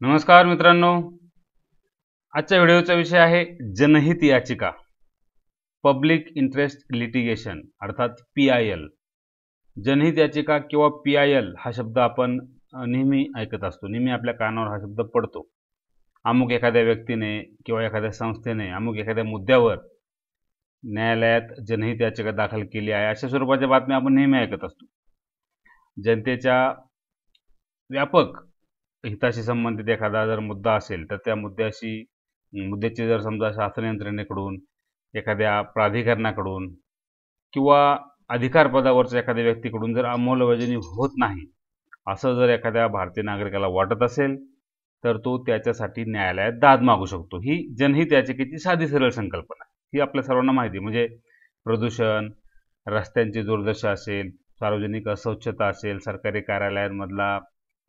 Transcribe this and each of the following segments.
नमस्कार मित्रांनो. आजच्या व्हिडिओचा विषय आहे जनहित याचिका, पब्लिक इंटरेस्ट लिटिगेशन अर्थात PIL. जनहित याचिका किंवा PIL हा शब्द आपण नेहमी ऐकत असतो, नेहमी आपल्या कानावर हा शब्द पडतो. अमुक एखाद्या व्यक्तीने किंवा एखाद्या संस्थेने अमुक एखाद्या मुद्द्यावर न्यायालयात जनहित याचिका दाखल केली आहे, अशा स्वरूपाच्या बातम्या आपण नेहमी ऐकत असतो. जनतेच्या व्यापक हिताशी संबंधित एखादा जर मुद्दा असेल तर त्या मुद्द्याची जर समजा शासन यंत्रणेकडून, एखाद्या प्राधिकरणाकडून किंवा अधिकार पदावरच्या एखाद्या व्यक्तीकडून जर अंमलबजावणी होत नाही असं जर एखाद्या भारतीय नागरिकाला वाटत असेल तर तो त्याच्यासाठी न्यायालयात दाद मागू शकतो. ही जनहित याचिकेची साधी सरळ संकल्पना आहे. ही आपल्या सर्वांना माहिती आहे. म्हणजे प्रदूषण, रस्त्यांची दुर्दशा असेल, सार्वजनिक अस्वच्छता असेल, सरकारी कार्यालयांमधला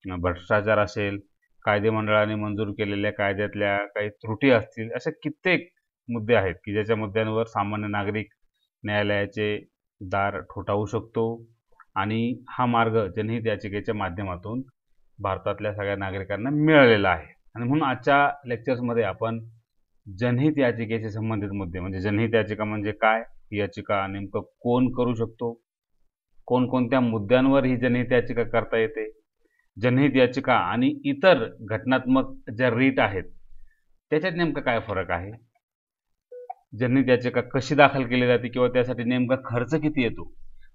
भ्रष्टाचार असेल, कायदे मंडळाने मंजूर केलेल्या कायद्यातल्या काही त्रुटी असतील, असे कित्येक मुद्दे आहेत की ज्याच्या मुद्द्यांवर सामान्य नागरिक न्यायालयाचे दार ठोठावू शकतो. आणि हा मार्ग जनहित याचिकेच्या माध्यमातून भारतातल्या सगळ्या नागरिकांना मिळालेला आहे. आणि म्हणून आजच्या लेक्चर्समध्ये आपण जनहित याचिकेशी संबंधित मुद्दे, म्हणजे जनहित याचिका म्हणजे काय, ही याचिका नेमकं कोण करू शकतो, कोणकोणत्या मुद्द्यांवर ही जनहित याचिका करता येते, जनहित याचिका आणि इतर घटनात्मक ज्या रीट आहेत त्याच्यात नेमका काय फरक आहे, जनहित याचिका कशी दाखल केली जाते किंवा त्यासाठी नेमका खर्च किती येतो,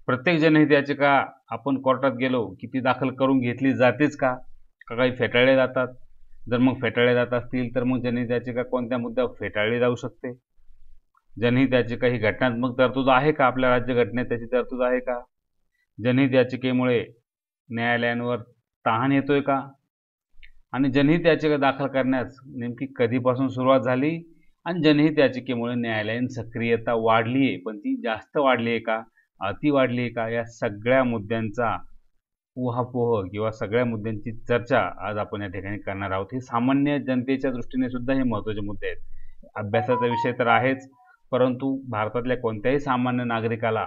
प्रत्येक जनहित याचिका आपण कोर्टात गेलो की ती दाखल करून घेतली जातेच का काही फेटाळले जातात, जर मग फेटाळले जात असतील तर मग जनहित याचिका कोणत्या मुद्द्यावर फेटाळली जाऊ शकते, जनहित याचिका ही घटनात्मक तरतूद आहे का, आपल्या राज्यघटनेत त्याची तरतूद आहे का, जनहित याचिकेमुळे न्यायालयांवर ताण येतोय का, आणि जनहित याचिका दाखल करण्यास नेमकी कधीपासून सुरुवात झाली, आणि जनहित याचिकेमुळे न्यायालयीन सक्रियता वाढली आहे, पण ती जास्त वाढली आहे का, अति वाढली आहे का, या सगळ्या मुद्द्यांचा उहापोह किंवा सगळ्या मुद्द्यांची चर्चा आज आपण या ठिकाणी करणार आहोत. हे सामान्य जनतेच्या दृष्टीने सुद्धा हे महत्त्वाचे मुद्दे आहेत. अभ्यासाचा विषय तर आहेच, परंतु भारतातल्या कोणत्याही सामान्य नागरिकाला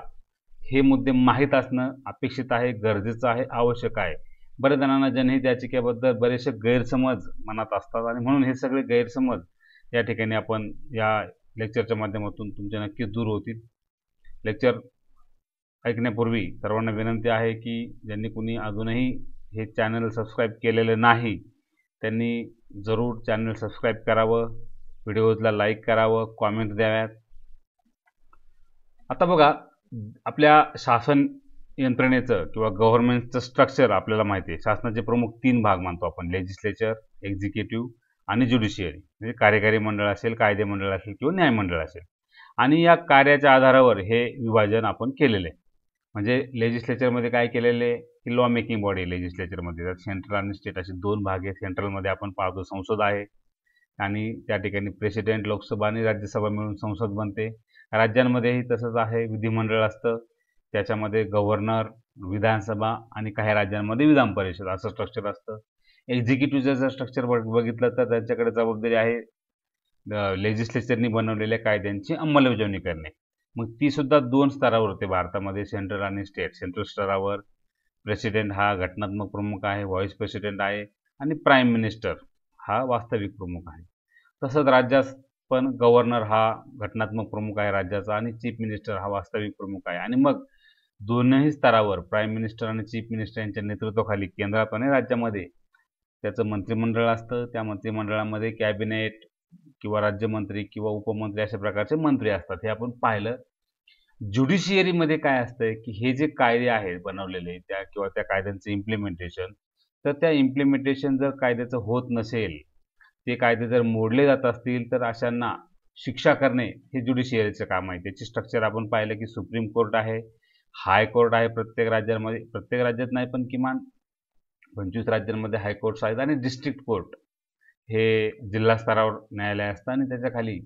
हे मुद्दे माहीत असणं अपेक्षित आहे, गरजेचं आहे, आवश्यक आहे. बऱ्याच जणांना जनहित याचिकेबद्दल बरेचसे गैरसमज मनात असतात आणि म्हणून हे सगळे गैरसमज या ठिकाणी आपण या लेक्चरच्या माध्यमातून तुमचे नक्कीच दूर होतील. लेक्चर ऐकण्यापूर्वी सर्वांना विनंती आहे की ज्यांनी कुणी अजूनही हे चॅनल सबस्क्राईब केलेलं नाही त्यांनी जरूर चॅनल सबस्क्राईब करावं, व्हिडिओजला लाईक करावं, कॉमेंट द्याव्यात. आता बघा, आपल्या शासन यंत्रणेचं किंवा गव्हर्नमेंटचं स्ट्रक्चर आपल्याला माहिती आहे. शासनाचे प्रमुख 3 भाग मानतो आपण, लेजिस्लेचर, एक्झिक्युटिव्ह आणि ज्युडिशियरी. म्हणजे कार्यकारी मंडळ असेल, कायदे मंडळ असेल किंवा न्यायमंडळ असेल. आणि या कार्याच्या आधारावर हे विभाजन आपण केलेले आहे. म्हणजे लेजिस्लेचरमध्ये काय केलेले की लॉ मेकिंग बॉडी लेजिस्लेचरमध्ये, त्यात सेंट्रल आणि स्टेट असे 2 भाग आहेत. सेंट्रलमध्ये आपण पाहतो संसद आहे आणि त्या ठिकाणी प्रेसिडेंट, लोकसभा आणि राज्यसभा मिळून संसद बनते. राज्यांमध्येही तसंच आहे, विधिमंडळ असतं, त्याच्यामध्ये गव्हर्नर, विधानसभा आणि काही राज्यांमध्ये विधान परिषद असं स्ट्रक्चर असतं. एक्झिक्युटिव्हचं जर स्ट्रक्चर बघितलं तर त्यांच्याकडे जबाबदारी आहे लेजिस्लेचरनी बनवलेल्या कायद्यांची अंमलबजावणी करणे. मग ती सुद्धा 2 स्तरावर होते भारतामध्ये, सेंट्रल आणि स्टेट. सेंट्रल स्तरावर प्रेसिडेंट हा घटनात्मक प्रमुख आहे, व्हाईस प्रेसिडेंट आहे, आणि प्राईम मिनिस्टर हा वास्तविक प्रमुख आहे. तसंच राज्यात पण गव्हर्नर हा घटनात्मक प्रमुख आहे राज्याचा आणि चीफ मिनिस्टर हा वास्तविक प्रमुख आहे. आणि मग दोन्ही स्तरावर प्राईम मिनिस्टर आणि चीफ मिनिस्टर यांच्या नेतृत्वाखाली केंद्रात आणि राज्यामध्ये त्याचं मंत्रिमंडळ असतं. त्या मंत्रिमंडळामध्ये कॅबिनेट किंवा राज्यमंत्री किंवा उपमंत्री अशा प्रकारचे मंत्री असतात. हे आपण पाहिलं. ज्युडिशियरीमध्ये काय असतं की हे जे कायदे आहेत बनवलेले त्या किंवा त्या कायद्यांचं इम्प्लिमेंटेशन, तर त्या इम्प्लिमेंटेशन जर कायद्याचं होत नसेल, ते कायदे जर मोडले जात असतील तर अशांना शिक्षा करणे हे ज्युडिशियरीचं काम आहे. त्याची स्ट्रक्चर आपण पाहिलं की सुप्रीम कोर्ट आहे, हायकोर्ट आहे प्रत्येक राज्यांमध्ये, प्रत्येक राज्यात नाही पण किमान 25 राज्यांमध्ये हायकोर्ट्स आहेत, आणि डिस्ट्रिक्ट कोर्ट हे जिल्हा स्तरावर न्यायालय असतं आणि त्याच्याखाली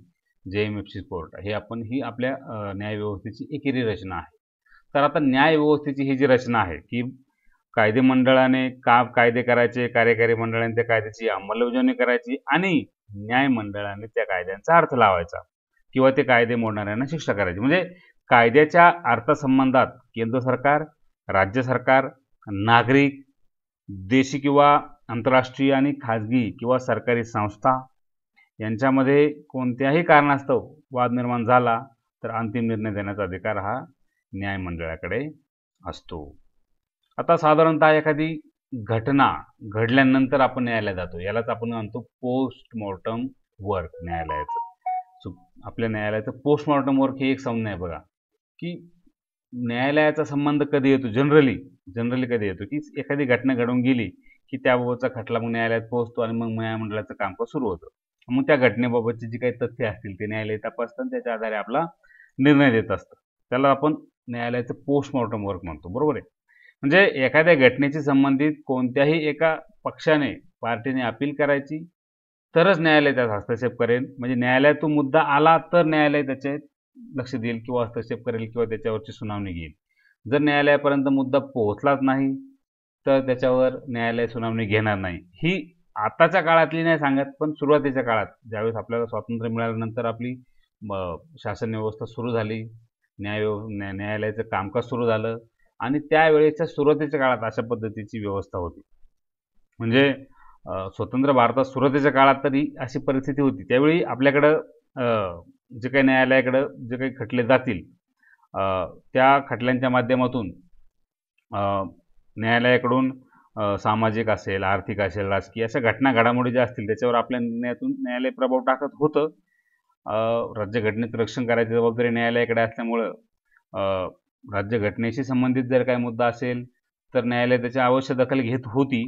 JMFC कोर्ट हे ही आपल्या न्यायव्यवस्थेची एकेरी रचना आहे. तर आता न्यायव्यवस्थेची ही जी रचना आहे की कायदे मंडळाने कायदे करायचे, कार्यकारी मंडळाने त्या कायद्याची अंमलबजावणी करायची आणि न्याय मंडळाने त्या कायद्यांचा अर्थ लावायचा किंवा ते कायदे मोडणाऱ्यांना शिक्षा करायची. म्हणजे कायद्याच्या अर्थसंबंधात केंद्र सरकार, राज्य सरकार, नागरिक देशी किंवा आंतरराष्ट्रीय आणि खाजगी किंवा सरकारी संस्था यांच्यामध्ये कोणत्याही कारणास्तव वाद निर्माण झाला तर अंतिम निर्णय देण्याचा अधिकार हा न्यायमंडळाकडे असतो. आता साधारणतः एखादी घटना घडल्यानंतर आपण न्यायालयात जातो, यालाच आपण म्हणतो पोस्टमॉर्टम वर्क न्यायालयाचं. आपल्या न्यायालयाचं पोस्टमॉर्टम वर्क ही एक संज्ञा आहे बघा, की न्यायालयाचा संबंध कधी येतो, जनरली कधी येतो, की एखादी घटना घडून गेली की त्याबाबतचा खटला मग न्यायालयात पोहोचतो आणि मग न्यायमंडळाचं कामकाज सुरू होतं. मग त्या घटनेबाबतची जी काही तथ्य असतील ते न्यायालय तपासतात, त्याच्या आधारे आपला निर्णय देत असतं. त्याला आपण न्यायालयाचं पोस्टमॉर्टम वर्क म्हणतो, बरोबर आहे. म्हणजे एखाद्या घटनेशी संबंधित कोणत्याही एका पक्षाने, पार्टीने अपील करायची तरच न्यायालय त्यात हस्तक्षेप करेल. म्हणजे न्यायालयात तो मुद्दा आला तर न्यायालय त्याचे लक्ष देईल किंवा हस्तक्षेप करेल किंवा त्याच्यावरची सुनावणी घेईल. जर न्यायालयापर्यंत मुद्दा पोहोचलाच नाही तर त्याच्यावर न्यायालय सुनावणी घेणार नाही. ही आताच्या काळातली नाही सांगत, पण सुरुवातीच्या काळात ज्यावेळेस आपल्याला स्वातंत्र्य मिळाल्यानंतर आपली शासन व्यवस्था सुरू झाली, न्यायालयाचं कामकाज सुरू झालं आणि त्यावेळेच्या सुरुवातीच्या काळात अशा पद्धतीची व्यवस्था होती. म्हणजे स्वतंत्र भारतात सुरुवातीच्या काळात तरी अशी परिस्थिती होती. त्यावेळी आपल्याकडं जे काही न्यायालयाकडं जे काही खटले जातील त्या खटल्यांच्या माध्यमातून न्यायालयाकडून सामाजिक असेल, आर्थिक असेल, राजकीय अशा घटना घडामोडी ज्या असतील त्याच्यावर आपल्या निर्णयातून न्यायालय प्रभाव टाकत होतं. राज्यघटनेचं रक्षण करायची जबाबदारी न्यायालयाकडे असल्यामुळं राज्यघटनेशी संबंधित जर काही मुद्दा असेल तर न्यायालय त्याची आवश्यक दखल घेत होती.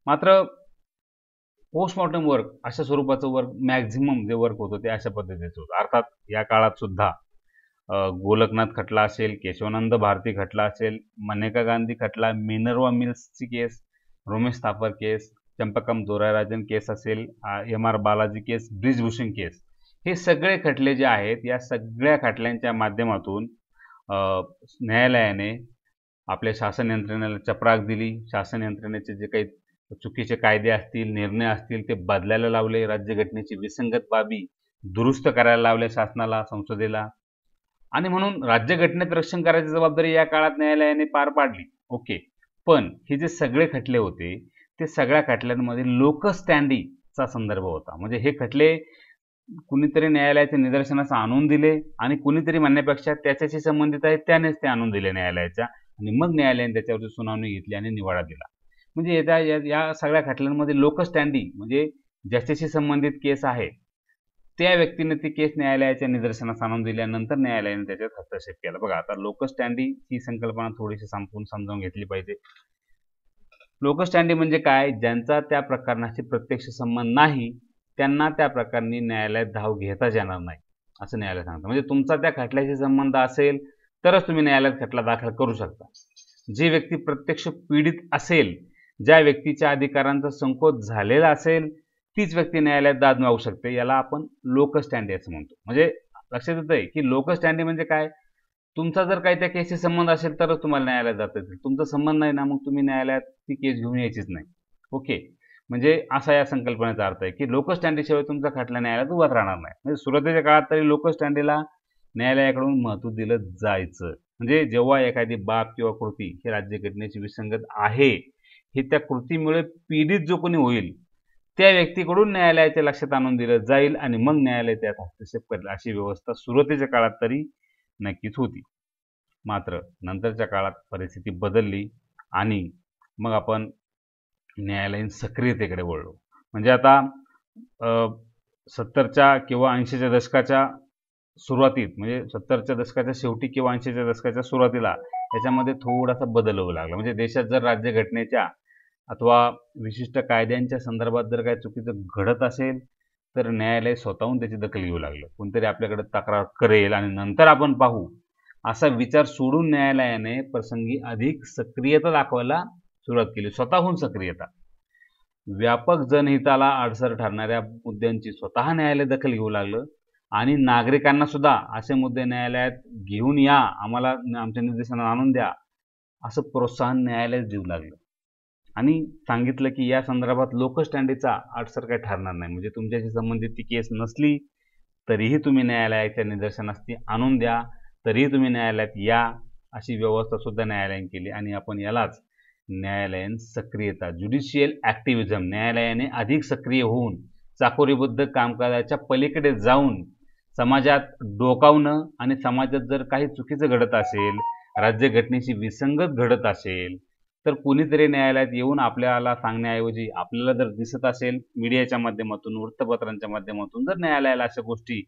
मात्र पोस्टमॉर्टम वर्क अशा स्वरूपाचं वर्क मॅक्झिमम जे वर्क होतं ते अशा पद्धतीचं होतं. अर्थात या काळात सुद्धा गोलकनाथ खटला असेल, केशवानंद भारती खटला असेल, मनेका गांधी खटला, मिनर्वा मिल्सची केस, रोमेश थापर केस, चंपकम दोरायराजन केस असेल, MR बालाजी केस, ब्रिजभूषण केस, हे सगळे खटले जे आहेत या सगळ्या खटल्यांच्या माध्यमातून न्यायालयाने आपल्या शासन यंत्रणेला चपराक दिली. शासन यंत्रणेचे जे काही चुकीचे कायदे असतील, निर्णय असतील ते बदलायला लावले. राज्यघटनेची विसंगत बाबी दुरुस्त करायला लावल्या शासनाला, संसदेला. आणि म्हणून राज्यघटनेत रक्षण करायची जबाबदारी या काळात न्यायालयाने पार पाडली. ओके, पण हे जे सगळे खटले होते ते सगळ्या खटल्यांमध्ये लोकस्टँडीचा संदर्भ होता. म्हणजे हे खटले कुणीतरी न्यायालयाच्या निदर्शनास आणून दिले आणि कुणीतरी म्हणण्यापेक्षा त्याच्याशी संबंधित आहेत त्यानेच ते आणून दिले न्यायालयाच्या, आणि मग न्यायालयाने त्याच्यावरची सुनावणी घेतली आणि निवाडा दिला. म्हणजे या सगळ्या खटल्यांमध्ये लोकस्टँडी म्हणजे ज्याच्याशी संबंधित केस आहे त्या व्यक्तीने ती केस न्यायालयाच्या निदर्शनास आणून दिल्यानंतर न्यायालयाने त्याच्यात हस्तक्षेप केला. बघा, आता लोकस्टँडी ही संकल्पना थोडीशी समजून घेतली पाहिजे. लोकस्टँडी म्हणजे काय? ज्यांचा त्या प्रकरणाशी प्रत्यक्ष संबंध नाही त्यांना त्या प्रकरणी न्यायालयात धाव घेताच येणार नाही असं न्यायालय सांगतं. म्हणजे तुमचा त्या खटल्याशी संबंध असेल तरच तुम्ही न्यायालयात खटला दाखल करू शकता. जी व्यक्ती प्रत्यक्ष पीडित असेल, ज्या व्यक्तीच्या अधिकारांचा संकोच झालेला असेल, तीच व्यक्ती न्यायालयात दाद मागू शकते. याला आपण लोकस्टँडी असं म्हणतो. म्हणजे लक्षात येतंय की लोकस्टँडी म्हणजे काय? तुमचा जर काही त्या केसशी संबंध असेल तरच तुम्हाला न्यायालयात जाता येईल. तुमचा संबंध नाही ना, मग तुम्ही न्यायालयात ती केस घेऊन यायचीच नाही. ओके, म्हणजे असा या संकल्पनेचा अर्थ आहे की लोकस्टँडीशिवाय तुमचा खटला न्यायालयात उभाच राहणार नाही. म्हणजे सुरुवातीच्या काळात तरी लोकस्टँडीला न्यायालयाकडून महत्त्व दिलं जायचं. म्हणजे जेव्हा एखादी बाब किंवा कृती ही राज्यघटनेची विसंगत आहे हे त्या कृतीमुळे पीडित जो कोणी होईल त्या व्यक्तीकडून न्यायालयाच्या लक्षात आणून दिलं जाईल आणि मग न्यायालय त्यात हस्तक्षेप करेल. अशी व्यवस्था सुरुवातीच्या काळात तरी नक्कीच होती. मात्र नंतरच्या काळात परिस्थिती बदलली आणि मग आपण न्यायालयीन सक्रियतेकडे वळलो. म्हणजे आता 70च्या किंवा 80च्या दशकाच्या सुरुवातीत, म्हणजे 70च्या दशकाच्या शेवटी किंवा 80च्या दशकाच्या सुरुवातीला याच्यामध्ये थोडासा बदल होऊ लागला. म्हणजे देशात जर राज्यघटनेच्या अथवा विशिष्ट कायद्यांच्या संदर्भात जर काही चुकीचं घडत असेल तर न्यायालय स्वतःहून त्याची दखल घेऊ लागलं. कोणतरी आपल्याकडे तक्रार करेल आणि नंतर आपण पाहू असा विचार सोडून न्यायालयाने प्रसंगी अधिक सक्रियता दाखवायला सुरुवात केली. स्वतःहून सक्रियता. व्यापक जनहिताला अडसर ठरणाऱ्या मुद्द्यांची स्वतः न्यायालय दखल घेऊ लागलं आणि नागरिकांना सुद्धा असे मुद्दे न्यायालयात घेऊन या, आम्हाला आमच्या निर्देशनाला आणून द्या असं प्रोत्साहन न्यायालय देऊ लागलं आणि सांगितलं की या संदर्भात लोकस्टँडीचा अडसर काही ठरणार नाही. म्हणजे तुमच्याशी संबंधित ती केस नसली तरीही तुम्ही न्यायालयाच्या निदर्शनास ती आणून द्या, तरीही तुम्ही न्यायालयात या, अशी व्यवस्था सुद्धा न्यायालयाने केली आणि आपण यालाच न्यायालयीन सक्रियता, ज्युडिशियल ॲक्टिव्हिझम, न्यायालयाने अधिक सक्रिय होऊन चाकोरीबद्ध कामकाजाच्या पलीकडे जाऊन समाजात डोकावणं आणि समाजात जर काही चुकीचं घडत असेल, राज्यघटनेशी विसंगत घडत असेल, तर कोणीतरी न्यायालयात येऊन आपल्याला सांगण्याऐवजी आपल्याला जर दिसत असेल मीडियाच्या माध्यमातून, वृत्तपत्रांच्या माध्यमातून जर न्यायालयाला अशा गोष्टी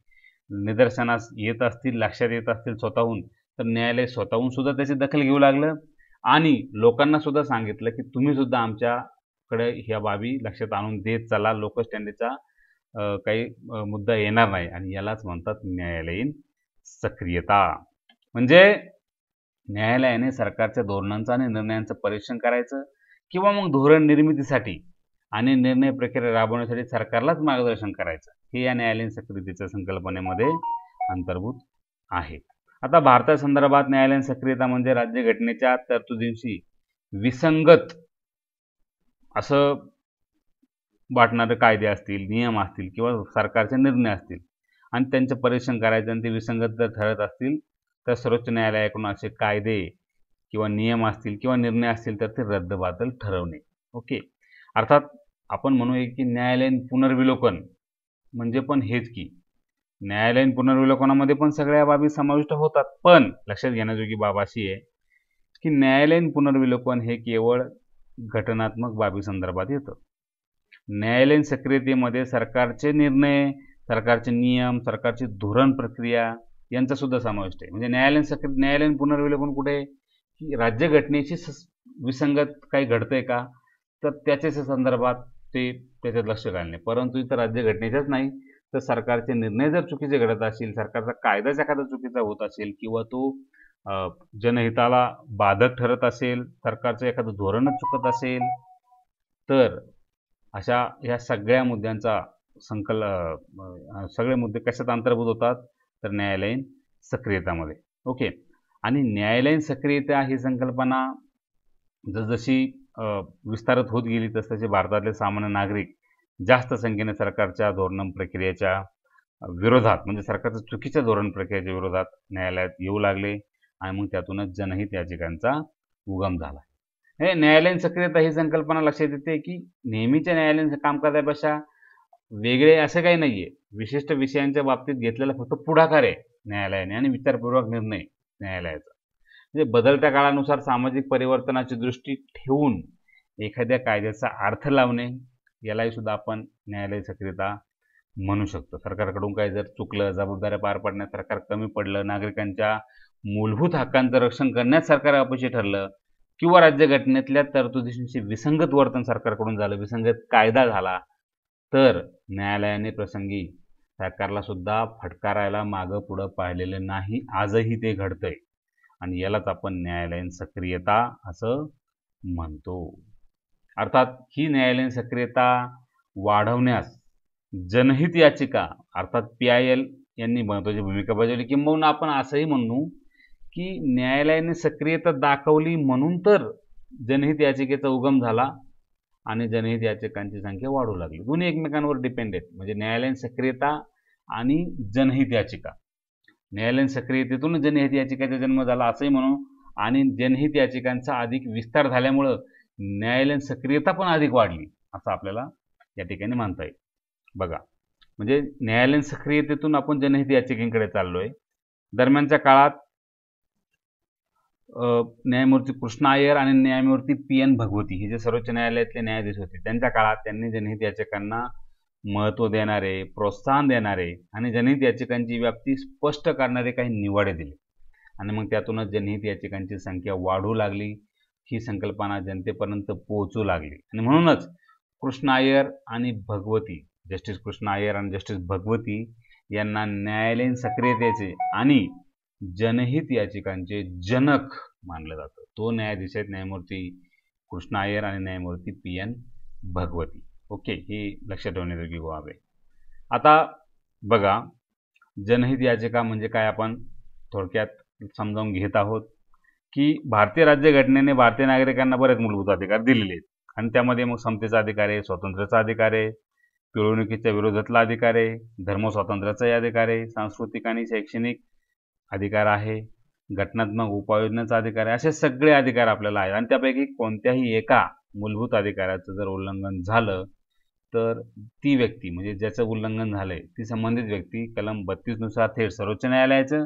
निदर्शनास येत असतील, लक्षात येत असतील स्वतःहून, तर न्यायालय स्वतःहून सुद्धा त्याची दखल घेऊ लागलं आणि लोकांना सुद्धा सांगितलं की तुम्ही सुद्धा आमच्याकडे ह्या बाबी लक्षात आणून देत चला. लोकशाहीचा काही मुद्दा येणार नाही आणि यालाच म्हणतात न्यायालयीन सक्रियता. म्हणजे न्यायालयाने सरकारच्या धोरणांचं आणि निर्णयांचं परीक्षण करायचं किंवा मग धोरण निर्मितीसाठी आणि निर्णय प्रक्रिया राबवण्यासाठी सरकारलाच मार्गदर्शन करायचं, हे या न्यायालयीन सक्रियतेच्या संकल्पनेमध्ये अंतर्भूत आहे. आता भारतासंदर्भात न्यायालयीन सक्रियता म्हणजे राज्यघटनेच्या तरतुदींशी विसंगत असं वाटणारे कायदे असतील, नियम असतील किंवा सरकारचे निर्णय असतील आणि त्यांचं परीक्षण करायचं आणि ते विसंगत जर ठरत असतील तर सर्वोच्च न्यायालयाकडून असे कायदे किंवा नियम असतील किंवा निर्णय असतील तर ते रद्दबातल ठरवणे. ओके. अर्थात आपण म्हणूया की न्यायालयीन पुनर्विलोकन म्हणजे पण हेच की न्यायालयीन पुनर्विलोकनामध्ये पण सगळ्या बाबी समाविष्ट होतात, पण लक्षात घेण्याजोगी बाब अशी आहे की न्यायालयीन पुनर्विलोकन हे केवळ घटनात्मक बाबी संदर्भात येतं. न्यायालयीन सक्रियतेमध्ये सरकारचे निर्णय, सरकारचे नियम, सरकारची धोरण प्रक्रिया यांचा सुद्धा समावेश आहे. म्हणजे न्यायालयीन पुनर्विलोकन कुठे आहे की राज्यघटनेशी विसंगत काही घडतंय का, तर त्याच्या संदर्भात ते त्याच्यात लक्ष घालणे. परंतु इथं राज्यघटनेच्याच नाही तर सरकारचे निर्णय जर चुकीचे घडत असतील, सरकारचा कायदाच एखादा चुकीचा होत असेल किंवा तो जनहिताला बाधक ठरत असेल, सरकारचं एखादं धोरणच चुकत असेल, तर अशा ह्या सगळ्या मुद्द्यांचा सगळे मुद्दे कशात अंतर्भूत होतात तर न्यायालयीन सक्रियतामध्ये. ओके. आणि न्यायालयीन सक्रियता ही संकल्पना जसजशी विस्तारित होत गेली तसतसे भारतातले सामान्य नागरिक जास्त संख्येने सरकारच्या धोरण प्रक्रियेच्या विरोधात म्हणजे सरकारच्या चुकीच्या धोरण प्रक्रियेच्या विरोधात न्यायालयात येऊ लागले आणि मग त्यातूनच जनहित याचिकांचा उगम झाला. हे न्यायालयीन सक्रियता ही संकल्पना लक्षात येते की नेहमीच्या न्यायालयीन कामकाजापेक्षा वेगळे असं काही नाहीये. विशिष्ट विषयांच्या बाबतीत घेतलेला फक्त पुढाकार आहे न्यायालयाने आणि विचारपूर्वक निर्णय न्यायालयाचा. म्हणजे बदलत्या काळानुसार सामाजिक परिवर्तनाची दृष्टी ठेवून एखाद्या कायद्याचा अर्थ लावणे यालाही सुद्धा आपण न्यायालयीन सक्रियता म्हणू शकतो. सरकारकडून काही जर चुकलं, जबाबदाऱ्या पार पाडण्यात सरकार कमी पडलं, नागरिकांच्या मूलभूत हक्कांचं रक्षण करण्यात सरकार अपयशी ठरलं किंवा राज्यघटनेतल्या तरतुदींशी विसंगत वर्तन सरकारकडून झालं, विसंगत कायदा झाला, तर न्यायालयाने प्रसंगी सरकारला सुद्धा फटकारायला मागं पुढं पाहिलेलं नाही. आजही ते घडतंय आणि यालाच आपण न्यायालयीन सक्रियता असं म्हणतो. अर्थात ही न्यायालयीन सक्रियता वाढवण्यास जनहित याचिका अर्थात PIL यांनी महत्त्वाची भूमिका बजावली. किंबहुना आपण असंही म्हणू की न्यायालयाने सक्रियता दाखवली म्हणून तर जनहित याचिकेचा उगम झाला आणि जनहित याचिकांची संख्या वाढू लागली. दोन्ही एकमेकांवर डिपेंड आहेत. म्हणजे न्यायालयीन सक्रियता आणि जनहित याचिका. न्यायालयीन सक्रियतेतून जनहित याचिकाचा जन्म झाला असंही म्हणू आणि जनहित याचिकांचा अधिक विस्तार झाल्यामुळं न्यायालयीन सक्रियता पण अधिक वाढली असं आपल्याला या ठिकाणी म्हणता येईल. बघा, म्हणजे न्यायालयीन सक्रियतेतून आपण जनहित याचिकेकडे चाललोय. दरम्यानच्या काळात न्यायमूर्ती कृष्णा अय्यर आणि न्यायमूर्ती PN भगवती हे जे सर्वोच्च न्यायालयातले न्यायाधीश होते त्यांच्या काळात त्यांनी जनहित याचिकांना महत्त्व देणारे, प्रोत्साहन देणारे आणि जनहित याचिकांची व्याप्ती स्पष्ट करणारे काही निवाडे दिले आणि मग त्यातूनच जनहित याचिकांची संख्या वाढू लागली. ही संकल्पना जनतेपर्यंत पोहोचू लागली आणि म्हणूनच कृष्णा अय्यर आणि भगवती, जस्टिस कृष्णा अय्यर आणि जस्टिस भगवती यांना न्यायालयीन सक्रियतेचे आणि जनहित याचिकांचे जनक मानलं जातं. दोन न्यायाधीश आहेत, न्यायमूर्ती कृष्णा अय्यर आणि न्यायमूर्ती PN भगवती. ओके, ही लक्षात ठेवण्याजोगी बाब आहे. आता बघा, जनहित याचिका म्हणजे काय आपण थोडक्यात समजावून घेत आहोत की भारतीय राज्यघटनेने भारतीय नागरिकांना बरेच मूलभूत अधिकार दिलेले आहेत आणि त्यामध्ये मग समतेचा अधिकार आहे, स्वातंत्र्याचा अधिकार आहे, पिळवणुकीच्या विरोधातला अधिकार आहे, धर्मस्वातंत्र्याचाही अधिकार आहे, सांस्कृतिक आणि शैक्षणिक अधिकार आहे, घटनात्मक उपाययोजनेचा अधिकार आहे, असे सगळे अधिकार आपल्याला आहेत आणि त्यापैकी कोणत्याही एका मूलभूत अधिकाराचं जर उल्लंघन झालं तर ती व्यक्ती म्हणजे ज्याचं उल्लंघन झालंय ती संबंधित व्यक्ती कलम 32 नुसार थेट सर्वोच्च न्यायालयाचं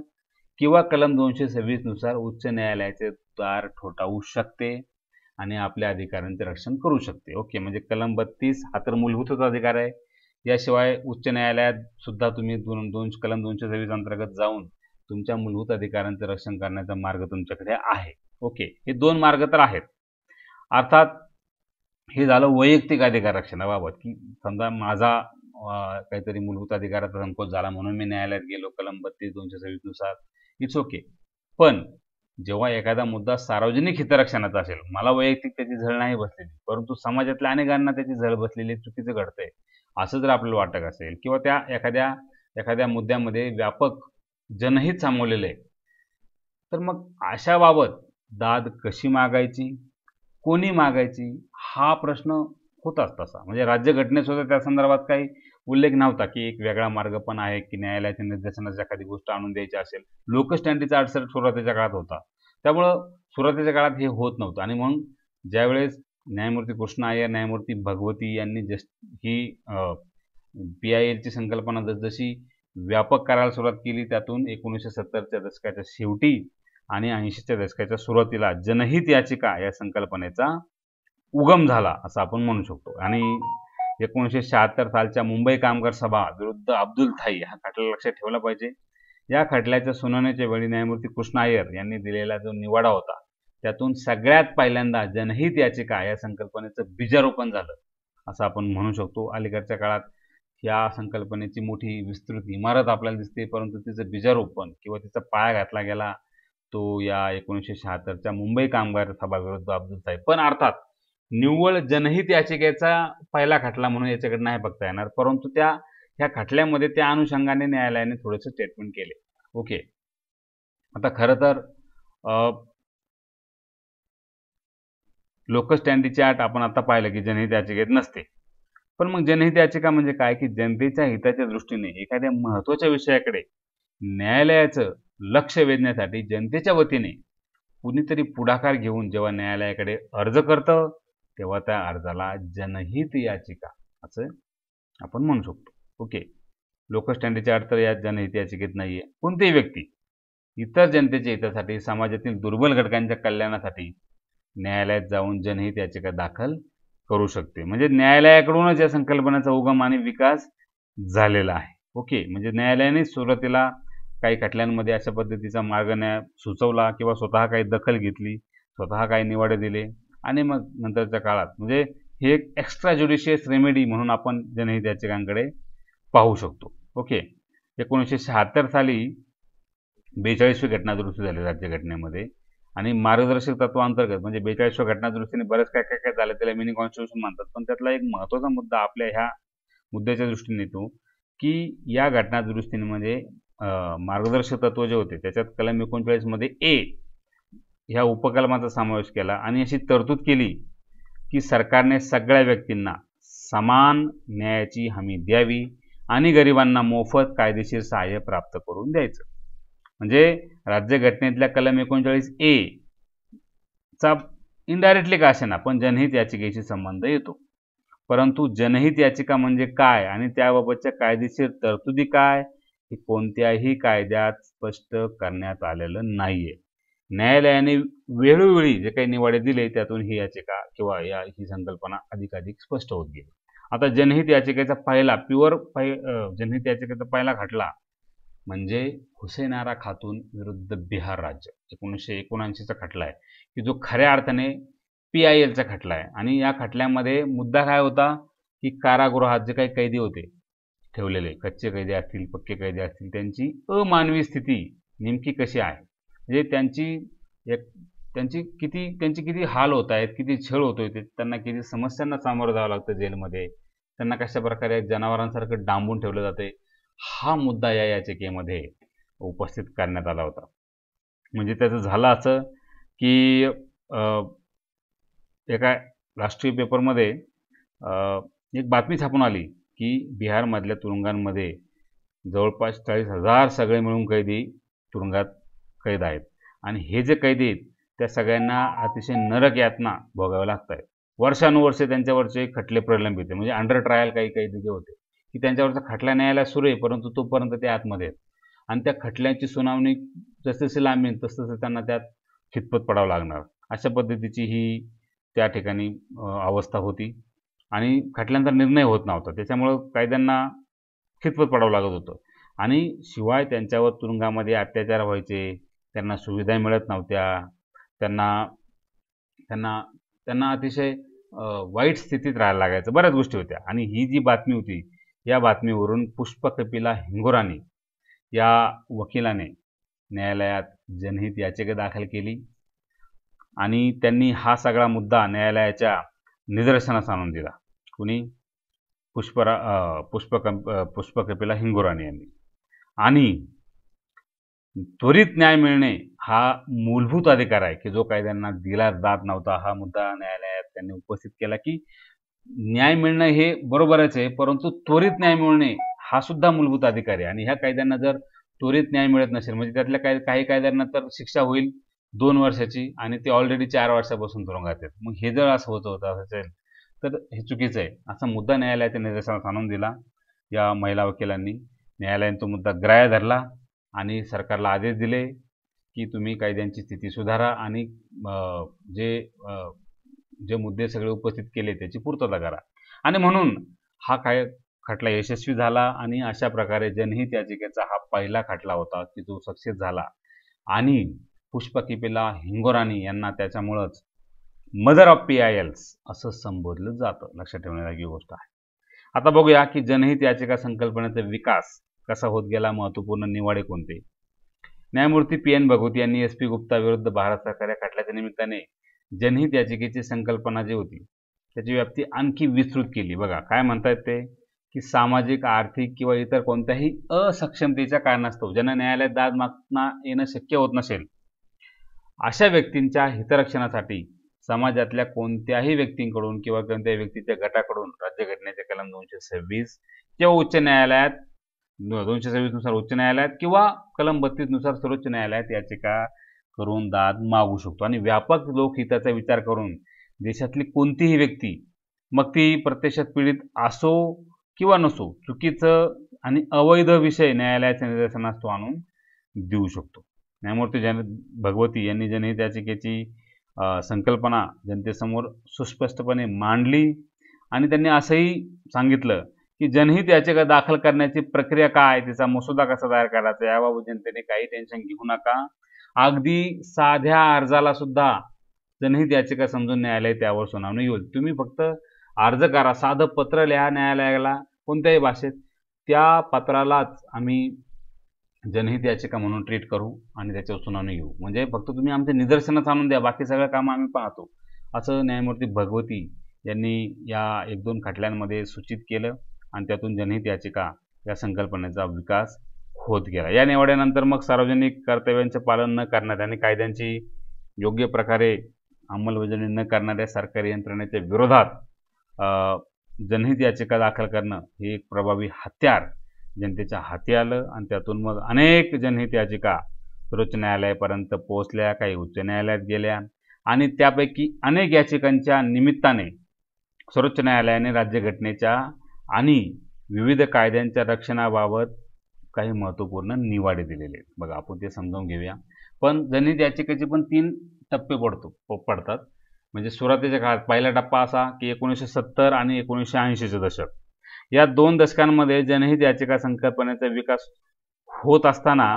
किंवा कलम 226 नुसार उच्च न्यायालयाचे दार ठोठावू शकते आणि आपल्या अधिकारांचे रक्षण करू शकते. ओके, म्हणजे कलम 32 हा तर मूलभूतच अधिकार आहे. याशिवाय उच्च न्यायालयात सुद्धा तुम्ही कलम 226 अंतर्गत जाऊन तुमच्या मूलभूत अधिकारांचे रक्षण करण्याचा मार्ग तुमच्याकडे आहे. ओके, हे दोन मार्ग तर आहेत. अर्थात हे झालं वैयक्तिक अधिकार रक्षणाबाबत, की समजा माझा काहीतरी मूलभूत अधिकाराचा संकोच झाला म्हणून मी न्यायालयात गेलो कलम 32 226 नुसार, इट्स ओके. पण जेव्हा एखादा मुद्दा सार्वजनिक हितरक्षणाचा असेल, मला वैयक्तिक त्याची झळ नाही बसलेली, परंतु समाजातल्या अनेकांना त्याची झळ बसलेली, चुकीचं घडतंय असं जर आपल्याला वाटत असेल किंवा त्या एखाद्या मुद्द्यामध्ये व्यापक जनहित सामावलेलं आहे, तर मग अशाबाबत दाद कशी मागायची, कोणी मागायची, हा प्रश्न होताच तसा. म्हणजे राज्यघटनेत सुद्धा त्या संदर्भात काही उल्लेख नव्हता की एक वेगळा मार्ग पण आहे की न्यायालयाच्या निर्देशनात एखादी गोष्ट आणून द्यायची असेल. लोकस्टँडीचा अडसर सुरुवातीच्या काळात होता, त्यामुळं सुरुवातीच्या काळात हे होत नव्हतं. आणि मग ज्यावेळेस न्यायमूर्ती कृष्ण अय्यर, न्यायमूर्ती भगवती यांनी ही PIL ची संकल्पना जसजशी व्यापक करायला सुरुवात केली, त्यातून 1970च्या दशकाच्या शेवटी आणि 80च्या दशकाच्या सुरुवातीला जनहित याचिका या संकल्पनेचा उगम झाला असं आपण म्हणू शकतो. आणि 1976 सालच्या मुंबई कामगार सभा विरुद्ध अब्दुल थाई हा खटला लक्षात ठेवला पाहिजे. या खटल्याच्या सुनावणीच्या वेळी न्यायमूर्ती कृष्ण अय्यर यांनी दिलेला जो निवाडा होता, त्यातून सगळ्यात पहिल्यांदा जनहित याचिका या संकल्पनेचं बीजारोपण झालं असं आपण म्हणू शकतो. अलीकडच्या काळात या संकल्पनेची मोठी विस्तृत इमारत आपल्याला दिसते, परंतु तिचं बीजारोपण किंवा तिचा पाया घातला गेला तो या 1976च्या मुंबई कामगार सभा विरुद्ध अब्दुल थाई. पण अर्थात निव्वळ जनहित याचिकेचा पहिला खटला म्हणून याच्याकडे नाही बघता येणार, परंतु ह्या खटल्यामध्ये त्या अनुषंगाने न्यायालयाने थोडेसे स्टेटमेंट केले. ओके, आता खरं तर लोकस्टँडीची अट आपण आता पाहिलं की जनहित याचिकेत नसते. पण मग जनहित याचिका म्हणजे काय, की जनतेच्या हिताच्या दृष्टीने एखाद्या महत्त्वाच्या विषयाकडे न्यायालयाचं लक्ष वेधण्यासाठी जनतेच्या वतीने कुणीतरी पुढाकार घेऊन जेव्हा न्यायालयाकडे अर्ज करतं तेव्हा त्या अर्जाला जनहित याचिका असं आपण म्हणू शकतो. ओके, लोकस्टँडीच्या अर्थ या जनहित याचिकेत नाहीये. कोणतीही व्यक्ती इतर जनतेच्या हितासाठी, समाजातील दुर्बल घटकांच्या कल्याणासाठी न्यायालयात जाऊन जनहित याचिका दाखल करू शकते. म्हणजे न्यायालयाकडूनच या संकल्पनेचा उगम आणि विकास झालेला आहे. ओके, म्हणजे न्यायालयाने सुरुवातीला काही खटल्यांमध्ये अशा पद्धतीचा मार्ग सुचवला किंवा स्वतः काही दखल घेतली, स्वतः काही निवाडे दिले आणि मग नंतरच्या काळात म्हणजे हे एक एक्स्ट्रा ज्युडिशियस रेमेडी म्हणून आपण जनहित याचिकांकडे पाहू शकतो. ओके, 1976 साली 42वी घटनादुरुस्ती झाली राज्यघटनेमध्ये आणि मार्गदर्शक तत्वांतर्गत म्हणजे 42व्या घटनादुरुस्तीने बरेच काय झालं, त्याला मिनी कॉन्स्टिट्यूशन म्हणतात. पण त्यातला एक महत्त्वाचा मुद्दा आपल्या ह्या मुद्द्याच्या दृष्टीने येतो की या घटनादुरुस्तीमध्ये मार्गदर्शक तत्व जे होते त्याच्यात कलम 39 मध्ये ए ह्या उपकलमाचा समावेश केला आणि अशी तरतूद केली की सरकारने सगळ्या व्यक्तींना समान न्यायाची हमी द्यावी आणि गरिबांना मोफत कायदेशीर सहाय्य प्राप्त करून द्यायचं. म्हणजे राज्यघटनेतल्या कलम 39A चा इनडायरेक्टली का असेना पण जनहित याचिकेशी संबंध येतो. परंतु जनहित याचिका म्हणजे काय आणि त्याबाबतच्या कायदेशीर तरतुदी काय हे कोणत्याही कायद्यात स्पष्ट करण्यात आलेलं नाहीये. न्यायालयाने वेळोवेळी जे काही निवाडे दिले त्यातून ही याचिका किंवा ही संकल्पना अधिकाधिक स्पष्ट होत गेली. आता जनहित याचिकेचा जनहित याचिकेचा पहिला खटला म्हणजे हुसेन आरा खातून विरुद्ध बिहार राज्य 1979चा खटला आहे की जो खऱ्या अर्थाने PILचा खटला आहे. आणि या खटल्यामध्ये मुद्दा काय होता की कारागृहात जे काही कैदी होते ठेवलेले, कच्चे कैदी असतील, पक्के कैदी असतील, त्यांची अमानवी स्थिती नेमकी कशी आहे, म्हणजे त्यांची किती हाल होत आहेत, किती छळ होतोय, त्यांना किती समस्यांना सामोरं जावं लागतं जेलमध्ये, त्यांना कशा प्रकारे जनावरांसारखं डांबून ठेवलं जाते, हा मुद्दा या याचिकेमध्ये उपस्थित करण्यात आला होता. म्हणजे त्याचं झालं असं की एका राष्ट्रीय पेपरमध्ये एक बातमी छापून आली की बिहारमधल्या तुरुंगांमध्ये जवळपास 40,000 सगळे मिळून कैदी तुरुंगात कैद आहेत आणि हे जे कैदी आहेत त्या सगळ्यांना अतिशय नरक यातना भोगाव्या लागत आहेत. वर्षानुवर्षे त्यांच्यावरचे खटले प्रलंबित आहे, म्हणजे अंडर ट्रायल काही कैदी जे होते की त्यांच्यावरचा खटला न्यायालयात सुरू आहे, परंतु तोपर्यंत ते आतमध्ये आहेत आणि त्या खटल्यांची सुनावणी जसजशी लांबेल तसतसं त्यांना त्यात खितपत पडावं लागणार. अशा पद्धतीची ही त्या ठिकाणी अवस्था होती आणि खटल्यांचा निर्णय होत नव्हता. त्याच्यामुळं कायद्यांना खितपत पडावं लागत होतं आणि शिवाय त्यांच्यावर तुरुंगामध्ये अत्याचार व्हायचे, त्यांना सुविधा मिळत नव्हत्या, त्यांना त्यांना त्यांना अतिशय वाईट स्थितीत राहायला लागायचं, बऱ्याच गोष्टी होत्या. आणि ही जी बातमी होती, या बातमीवरून पुष्पकपिला हिंगोरानी या वकिलाने न्यायालयात जनहित याचिका दाखल केली आणि त्यांनी हा सगळा मुद्दा न्यायालयाच्या निदर्शनास आणून दिला. कुणी? पुष्पकपिला हिंगोरानी यांनी. आणि त्वरित न्याय मिळणे हा मूलभूत अधिकार आहे की जो कायद्यांना दिला जात नव्हता. हा मुद्दा न्यायालयात त्यांनी उपस्थित केला की न्याय मिळणं हे बरोबरच आहे, परंतु त्वरित न्याय मिळणे हा सुद्धा मूलभूत अधिकार आहे. आणि ह्या कायद्यांना जर त्वरित न्याय मिळत नसेल, म्हणजे त्यातल्या काही कायद्यांना तर शिक्षा होईल 2 वर्षाची आणि ते ऑलरेडी 4 वर्षापासून तुरुंगात आहेत. मग हे जर असं होत असेल तर हे चुकीचं आहे, असा मुद्दा न्यायालयाच्या निदर्शनास आणून दिला या महिला वकिलांनी. न्यायालयाने तो मुद्दा ग्राह्य धरला आणि सरकारला आदेश दिले की तुम्ही कायद्यांची स्थिती सुधारा आणि जे मुद्दे सगळे उपस्थित केले त्याची पूर्तता करा. आणि म्हणून हा खटला यशस्वी झाला आणि अशा प्रकारे जनहित याचिकेचा हा पहिला खटला होता की जो सक्सेस झाला आणि पुष्पकपिला हिंगोरानी यांना त्याच्यामुळंच मदर ऑफ PILs असं संबोधलं जातं. लक्षात ठेवण्यासारखी गोष्ट आहे. आता बघूया की जनहित याचिका संकल्पनेचा विकास कसा होत गेला, महत्त्वपूर्ण निवाडे कोणते. न्यायमूर्ती PN भगवती यांनी SP गुप्ता विरुद्ध भारत सरकार या खटल्याच्या निमित्ताने जनहित याचिकेची संकल्पना जी होती त्याची व्याप्ती आणखी विस्तृत केली. बघा काय म्हणतात ते की सामाजिक, आर्थिक किंवा इतर कोणत्याही असक्षमतेच्या कारणास्तव ज्यांना न्यायालयात दाद मागता येणं शक्य होत नसेल अशा व्यक्तींच्या हितरक्षणासाठी समाजातल्या कोणत्याही व्यक्तींकडून किंवा कोणत्याही व्यक्तीच्या गटाकडून राज्यघटनेचे कलम 226 किंवा उच्च न्यायालयात 226 नुसार उच्च न्यायालयात किंवा कलम 32 नुसार सर्वोच्च न्यायालयात याचिका करून दाद मागू शकतो. आणि व्यापक लोकहिताचा विचार करून देशातली कोणतीही व्यक्ती, मग ती प्रत्यक्षात पीडित असो किंवा नसो, चुकीचं आणि अवैध विषय न्यायालयाच्या निदर्शनास तो आणून देऊ शकतो. न्यायमूर्ती भगवती यांनी जनहित याचिकेची संकल्पना जनतेसमोर सुस्पष्टपणे मांडली आणि त्यांनी असंही सांगितलं की जनहित याचिका दाखल करण्याची प्रक्रिया काय, तिचा मसुदा कसा तयार करायचा याबाबत जनतेने काही टेन्शन घेऊ नका. अगदी साध्या अर्जाला सुद्धा जनहित याचिका समजून न्यायालय त्यावर सुनावणी घेईल. तुम्ही फक्त अर्ज करा, साधं पत्र लिहा न्यायालयाला कोणत्याही भाषेत, त्या पत्रालाच आम्ही जनहित याचिका म्हणून ट्रीट करू आणि त्याच्यावर सुनावणी घेऊ. म्हणजे फक्त तुम्ही आमच्या निदर्शनास आणून द्या, बाकी सगळं काम आम्ही पाहतो, असं न्यायमूर्ती भगवती यांनी या 1-2 खटल्यांमध्ये सूचित केलं आणि त्यातून जनहित याचिका या संकल्पनेचा विकास होत गेला. या निवड्यानंतर मग सार्वजनिक कर्तव्यांचे पालन न करणाऱ्या आणि कायद्यांची योग्य प्रकारे अंमलबजावणी न करणाऱ्या सरकारी यंत्रणेच्या विरोधात जनहित याचिका दाखल करणं हे एक प्रभावी हत्यार जनतेच्या हाती आलं आणि त्यातून मग अनेक जनहित याचिका सर्वोच्च न्यायालयापर्यंत पोहोचल्या, काही उच्च न्यायालयात गेल्या आणि त्यापैकी अनेक याचिकांच्या निमित्ताने सर्वोच्च न्यायालयाने राज्यघटनेच्या आणि विविध कायद्यांच्या रक्षणाबाबत काही महत्त्वपूर्ण निवाडे दिलेले आहेत. बघा आपण ते समजावून घेऊया. पण जनहित याचिकेचे पण 3 टप्पे पडतात. म्हणजे सुरुवातीच्या काळात पहिला टप्पा असा की 1970 आणि 1980चे दशक, या 2 दशकांमध्ये जनहित याचिका संकल्पनेचा विकास होत असताना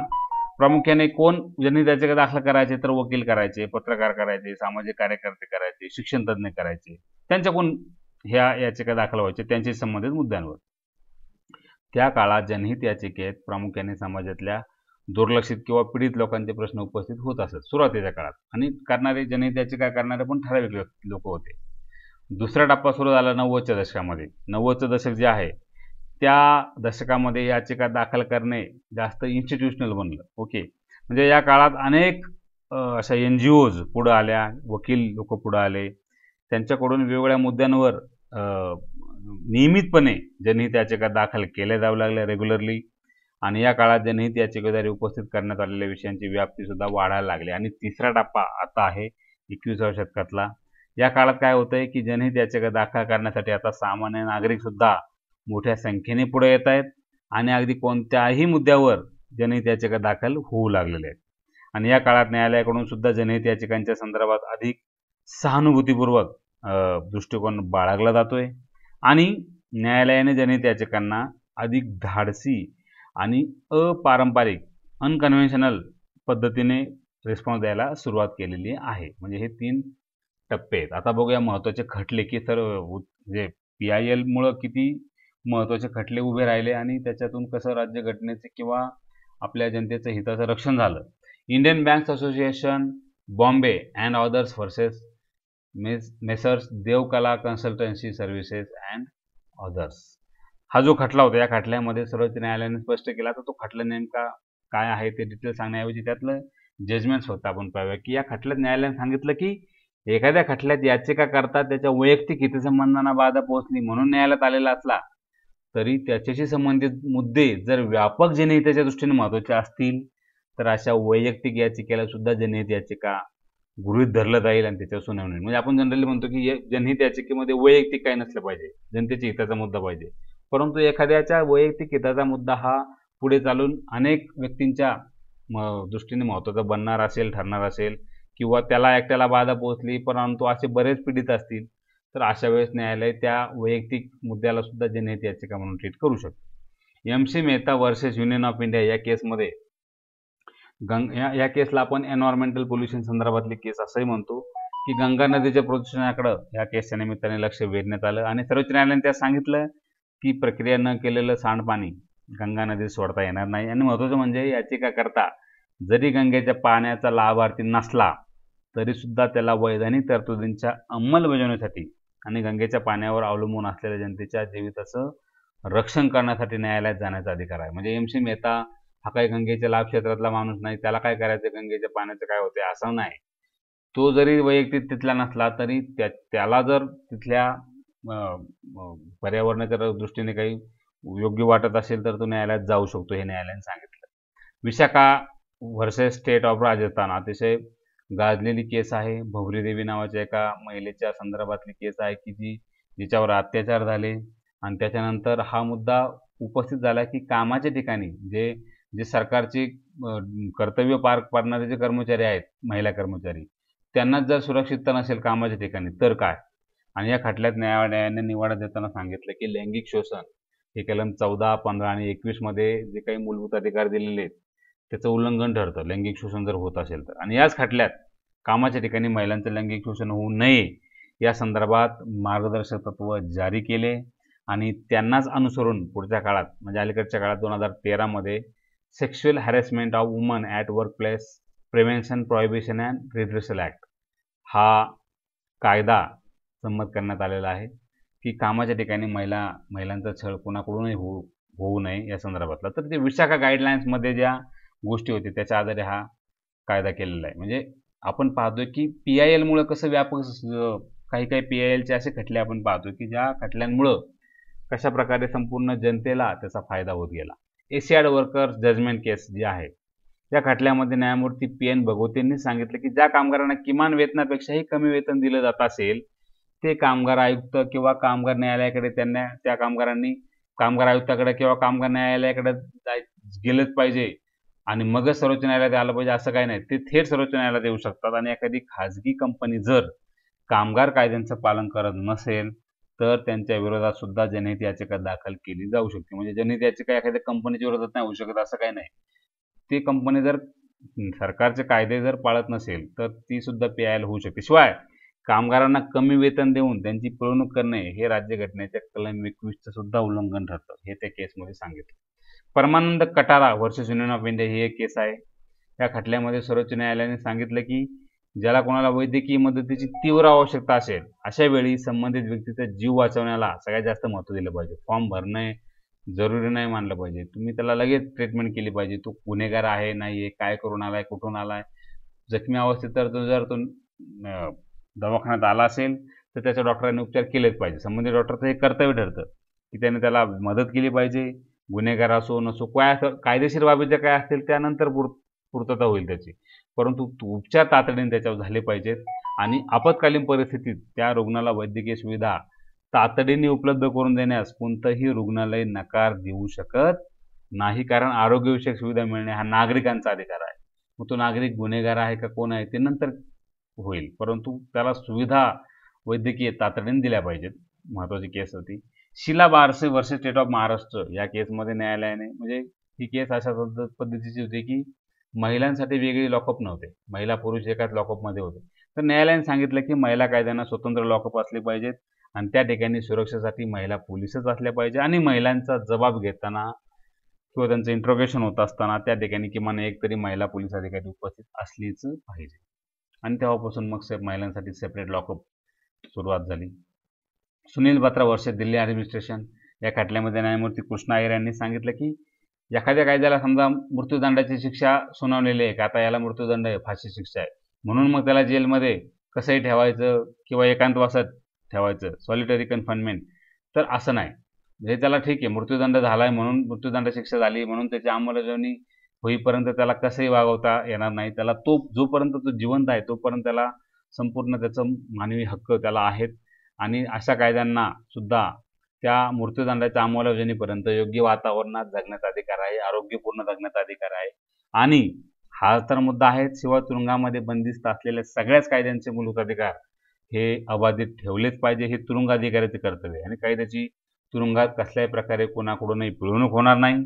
प्रामुख्याने कोण जनहित याचिका दाखल करायचे, तर वकील करायचे, पत्रकार करायचे, सामाजिक कार्यकर्ते करायचे, शिक्षण तज्ज्ञ करायचे, त्यांच्याकडून ह्या याचिका दाखल व्हायच्या त्यांशी संबंधित मुद्द्यांवर. त्या काळात जनहित याचिकेत प्रामुख्याने समाजातल्या दुर्लक्षित किंवा पीडित लोकांचे प्रश्न उपस्थित होत असत सुरुवातीच्या काळात, आणि करणारे जनहित याचिका करणारे पण ठराविक लोक होते. दुसरा टप्पा सुरू झाला 90च्या दशकामध्ये. 90चं दशक जे आहे त्या दशकामध्ये याचिका दाखल करणे जास्त इन्स्टिट्यूशनल बनलं. ओके, म्हणजे या काळात अनेक अशा NGOज पुढं आल्या, वकील लोक पुढं आले, त्यांच्याकडून वेगवेगळ्या मुद्द्यांवर नियमितपणे जनहित याचिका दाखल केल्या जाऊ लागल्या रेग्युलरली. आणि या काळात जनहित याचिकेद्वारे उपस्थित करण्यात आलेल्या विषयांची व्याप्ती सुद्धा वाढायला लागली आणि तिसरा टप्पा आता आहे 21व्या शतकातला. या काळात काय होतंय की जनहित याचिका दाखल करण्यासाठी आता सामान्य नागरिक सुद्धा मोठ्या संख्येने पुढे येत आहेत आणि अगदी कोणत्याही मुद्द्यावर जनहित याचिका दाखल होऊ लागलेल्या आहेत. आणि या काळात न्यायालयाकडून सुद्धा जनहित याचिकांच्या संदर्भात अधिक सहानुभूतीपूर्वक दृष्टिकोन बाळगला जातोय आणि न्यायालयाने जनहित याचिकांना अधिक धाडसी आणि अपारंपरिक अनकन्व्हेन्शनल पद्धतीने रिस्पॉन्स द्यायला सुरुवात केलेली आहे. म्हणजे हे 3 टप्पे आहेत. आता बघूया महत्त्वाचे खटले की जे PIL मुळे किती महत्त्वाचे खटले उभे राहिले आणि त्याच्यातून कसं राज्यघटनेचे किंवा आपल्या जनतेचं हिताचं रक्षण झालं. Indian banks association Bombay and others versus messrs Devkala consultancy services and others. हा जो खटला होता या खटल्यामध्ये सर्वोच्च न्यायालयाने स्पष्ट केला तर तो खटला नेमका काय आहे ते डिटेल सांगण्याऐवजी त्यातलं जजमेंट्स फक्त आपण पाहूया की या खटल्यात न्यायालयाने सांगितलं की एखाद्या खटल्यात याचिका करता त्याच्या वैयक्तिक हितसंबंधांना बाधा पोहोचली म्हणून न्यायालयात आलेला असला तरी त्याच्याशी संबंधित मुद्दे जर व्यापक जनहिताच्या दृष्टीने महत्त्वाचे असतील तर अशा वैयक्तिक याचिकेला सुद्धा जनहित याचिका गृहीत धरलं जाईल आणि त्याच्यावर सुनावणी होईल. म्हणजे आपण जनरली म्हणतो की जनहित याचिकेमध्ये वैयक्तिक काही नसलं पाहिजे, जनतेच्या हिताचा मुद्दा पाहिजे. परंतु एखाद्याच्या वैयक्तिक हिताचा मुद्दा हा पुढे चालून अनेक व्यक्तींच्या दृष्टीने महत्त्वाचा बनणार असेल, ठरणार असेल किंवा त्याला एकट्याला बाधा पोहोचली परंतु असे बरेच पीडित असतील तर अशा वेळेस न्यायालय त्या वैयक्तिक मुद्द्याला सुद्धा जनहित याचिका म्हणून ट्रीट करू शकते. MC Mehta versus union of India या केसमध्ये या केसला आपण एन्व्हायरमेंटल पोल्युशन संदर्भातली केस असंही म्हणतो की गंगा नदीच्या प्रदूषणाकडे या केसच्या निमित्ताने लक्ष वेधण्यात आलं आणि सर्वोच्च न्यायालयाने त्यात सांगितलं की प्रक्रिया न केलेलं सांडपाणी गंगा नदीत सोडता येणार नाही. आणि महत्त्वाचं म्हणजे याचिकाकर्ता जरी गंगेच्या पाण्याचा लाभार्थी नसला तरी सुद्धा त्याला वैधानिक तरतुदींच्या अंमलबजावणीसाठी आणि गंगेच्या पाण्यावर अवलंबून असलेल्या जनतेच्या जीविताचं रक्षण करण्यासाठी न्यायालयात जाण्याचा अधिकार आहे. म्हणजे MC मेहता हा काही गंगेच्या लाभ क्षेत्रातला माणूस नाही, त्याला काय करायचं गंगेच्या पाण्याचं काय होते असं नाही. तो जरी वैयक्तिक तिथला नसला तरी त्याला जर तिथल्या पर्यावरणाच्या दृष्टीने काही योग्य वाटत असेल तर तो न्यायालयात जाऊ शकतो हे न्यायालयाने सांगितलं. Vishakha versus state of Rajasthan अतिशय गाजलेली केस आहे. भवरी देवी नावाच्या एका महिलेच्या संदर्भातली केस आहे की जिच्यावर अत्याचार झाले आणि त्याच्यानंतर हा मुद्दा उपस्थित झाला की कामाच्या ठिकाणी जे सरकारची कर्तव्य पार पाडणारे जे कर्मचारी आहेत, महिला कर्मचारी, त्यांनाच जर सुरक्षितता नसेल कामाच्या ठिकाणी तर काय. आणि या खटल्यात न्यायालयाने निवाडा देताना सांगितलं की लैंगिक शोषण हे कलम 14, 15 आणि 21 मध्ये जे काही मूलभूत अधिकार दिलेले आहेत त्याचं उल्लंघन ठरतं लैंगिक शोषण जर होत असेल तर. आणि याच खटल्यात कामाच्या ठिकाणी महिलांचं लैंगिक शोषण होऊ नये या संदर्भात मार्गदर्शक तत्व जारी केले आणि त्यांनाच अनुसरून पुढच्या काळात म्हणजे अलीकडच्या काळात 2013 मध्ये sexual harassment of woman at workplace prevention prohibition and redressal act हा कायदा संमत करण्यात आलेला आहे की कामाच्या ठिकाणी महिलांचा छळ कोणाकडूनही होऊ नये या संदर्भातला. तर ते विशाखा गाईडलाईन्समध्ये ज्या गोष्टी होते त्याच्या आधारे हा कायदा केलेला आहे. म्हणजे आपण पाहतोय की PIL मुळे कसं व्यापक काही PILचे असे खटले आपण पाहतोय की ज्या खटल्यांमुळं कशा प्रकारे संपूर्ण जनतेला त्याचा फायदा होत गेला. एशियाड वर्कर्स जजमेंट केस जी आहे या खटल्यामध्ये न्यायमूर्ती PN भगवतींनी सांगितलं की ज्या कामगारांना किमान वेतनापेक्षाही कमी वेतन दिलं जात असेल ते कामगार आयुक्त किंवा कामगार न्यायालयाकडे त्या कामगारांनी कामगार आयुक्ताकडे किंवा कामगार न्यायालयाकडे गेलंच पाहिजे आणि मगच सर्वोच्च न्यायालयात आलं पाहिजे असं काही नाही. ते थेट सर्वोच्च न्यायालयात येऊ शकतात आणि एखादी खाजगी कंपनी जर कामगार कायद्यांचं पालन करत नसेल तर त्यांच्या विरोधात सुद्धा जनहित याचिका दाखल केली जाऊ शकते. म्हणजे जनहित याचिका एखाद्या कंपनीच्या विरोधात नाही होऊ शकत असं काही नाही. ती कंपनी जर सरकारचे कायदे जर पाळत नसेल तर ती सुद्धा PIL होऊ शकते. शिवाय कामगारांना कमी वेतन देऊन त्यांची पिळवणूक करणे हे राज्यघटनेच्या कलम 21चं सुद्धा उल्लंघन ठरतं हे त्या केसमध्ये सांगितलं. Parmanand Katara versus union of India ही एक केस आहे. या खटल्यामध्ये सर्वोच्च न्यायालयाने सांगितलं की ज्याला कोणाला वैद्यकीय मदतीची तीव्र आवश्यकता असेल अशा वेळी संबंधित व्यक्तीचा जीव वाचवण्याला सगळ्यात जास्त महत्त्व दिलं पाहिजे. फॉर्म भरणे जरुरी नाही मानलं पाहिजे. तुम्ही त्याला लगेच ट्रीटमेंट केली पाहिजे. तो गुन्हेगार आहे नाही आहे, काय करून आलाय, कुठून आलाय, जखमी अवस्थेत तर जर तो दवाखान्यात आला असेल तर त्याच्या डॉक्टरांनी उपचार केलेच पाहिजे. संबंधित डॉक्टरचं हे कर्तव्य ठरतं की त्याने त्याला मदत केली पाहिजे गुन्हेगार असो नसो, काय कायदेशीर बाबी ज्या काय असतील त्यानंतर पूर्तता होईल त्याची, परंतु उपचार तातडीने त्याच्यावर झाले पाहिजेत आणि आपत्कालीन परिस्थितीत त्या रुग्णाला वैद्यकीय सुविधा तातडीने उपलब्ध करून देण्यास कोणतंही रुग्णालय नकार देऊ शकत नाही, कारण आरोग्यविषयक सुविधा मिळणे हा नागरिकांचा अधिकार आहे. मग तो नागरिक गुन्हेगार आहे का कोण आहे ते नंतर होईल, परंतु त्याला सुविधा वैद्यकीय तातडीने दिल्या पाहिजेत. महत्त्वाची केस होती शीला बारसे वर्सेस स्टेट ऑफ महाराष्ट्र. या केसमध्ये न्यायालयाने म्हणजे ही केस अशा पद्धतीची होती की महिलांसाठी वेगळी लॉकअप नव्हते, महिला पुरुष एकाच लॉकअपमध्ये होते. तर न्यायालयाने सांगितलं की महिला कायद्यांना स्वतंत्र लॉकअप असले पाहिजेत आणि त्या ठिकाणी सुरक्षेसाठी महिला पोलीसच असल्या पाहिजे आणि महिलांचा जबाब घेताना किंवा त्यांचं इंट्रोगेशन होत असताना त्या ठिकाणी किमान एक तरी महिला पोलीस अधिकारी उपस्थित असलीच पाहिजे. आणि तेव्हापासून मग महिलांसाठी सेपरेट लॉकअप सुरुवात झाली. Sunil Batra versus Delhi administration. या खटल्यामध्ये न्यायमूर्ती कृष्णा अय्यर यांनी सांगितलं की एखाद्या कायद्याला समजा मृत्यूदंडाची शिक्षा सुनावलेली आहे, की आता याला मृत्यूदंड आहे, फाशी शिक्षा आहे, म्हणून मग त्याला जेलमध्ये कसंही ठेवायचं किंवा एकांतवासात ठेवायचं, सॉलिटरी कन्फाइनमेंट, तर असं नाही. म्हणजे त्याला ठीक आहे, मृत्यूदंड झाला आहे म्हणून मृत्यूदंड शिक्षा झाली म्हणून त्याची अंमलबजावणी होईपर्यंत त्याला कसंही वागवता येणार नाही. त्याला तो जोपर्यंत तो जिवंत आहे तोपर्यंत त्याला संपूर्ण त्याचं मानवी हक्क त्याला आहेत आणि अशा कायद्यांना सुद्धा त्या मृत्यूदंडाच्या अंमलबजावणीपर्यंत योग्य वातावरणात जगण्याचा अधिकार आहे, आरोग्यपूर्ण जगण्याचा अधिकार आहे. आणि हा तर मुद्दा आहे, शिवाय तुरुंगामध्ये बंदिस्त असलेल्या सगळ्याच कायद्यांचे मूलभूत अधिकार हे अबाधित ठेवलेच पाहिजे. हे तुरुंग अधिकाऱ्याचे कर्तव्य आहे आणि कायद्याची तुरुंगात कसल्याही प्रकारे कोणाकडूनही पिळवणूक होणार नाही,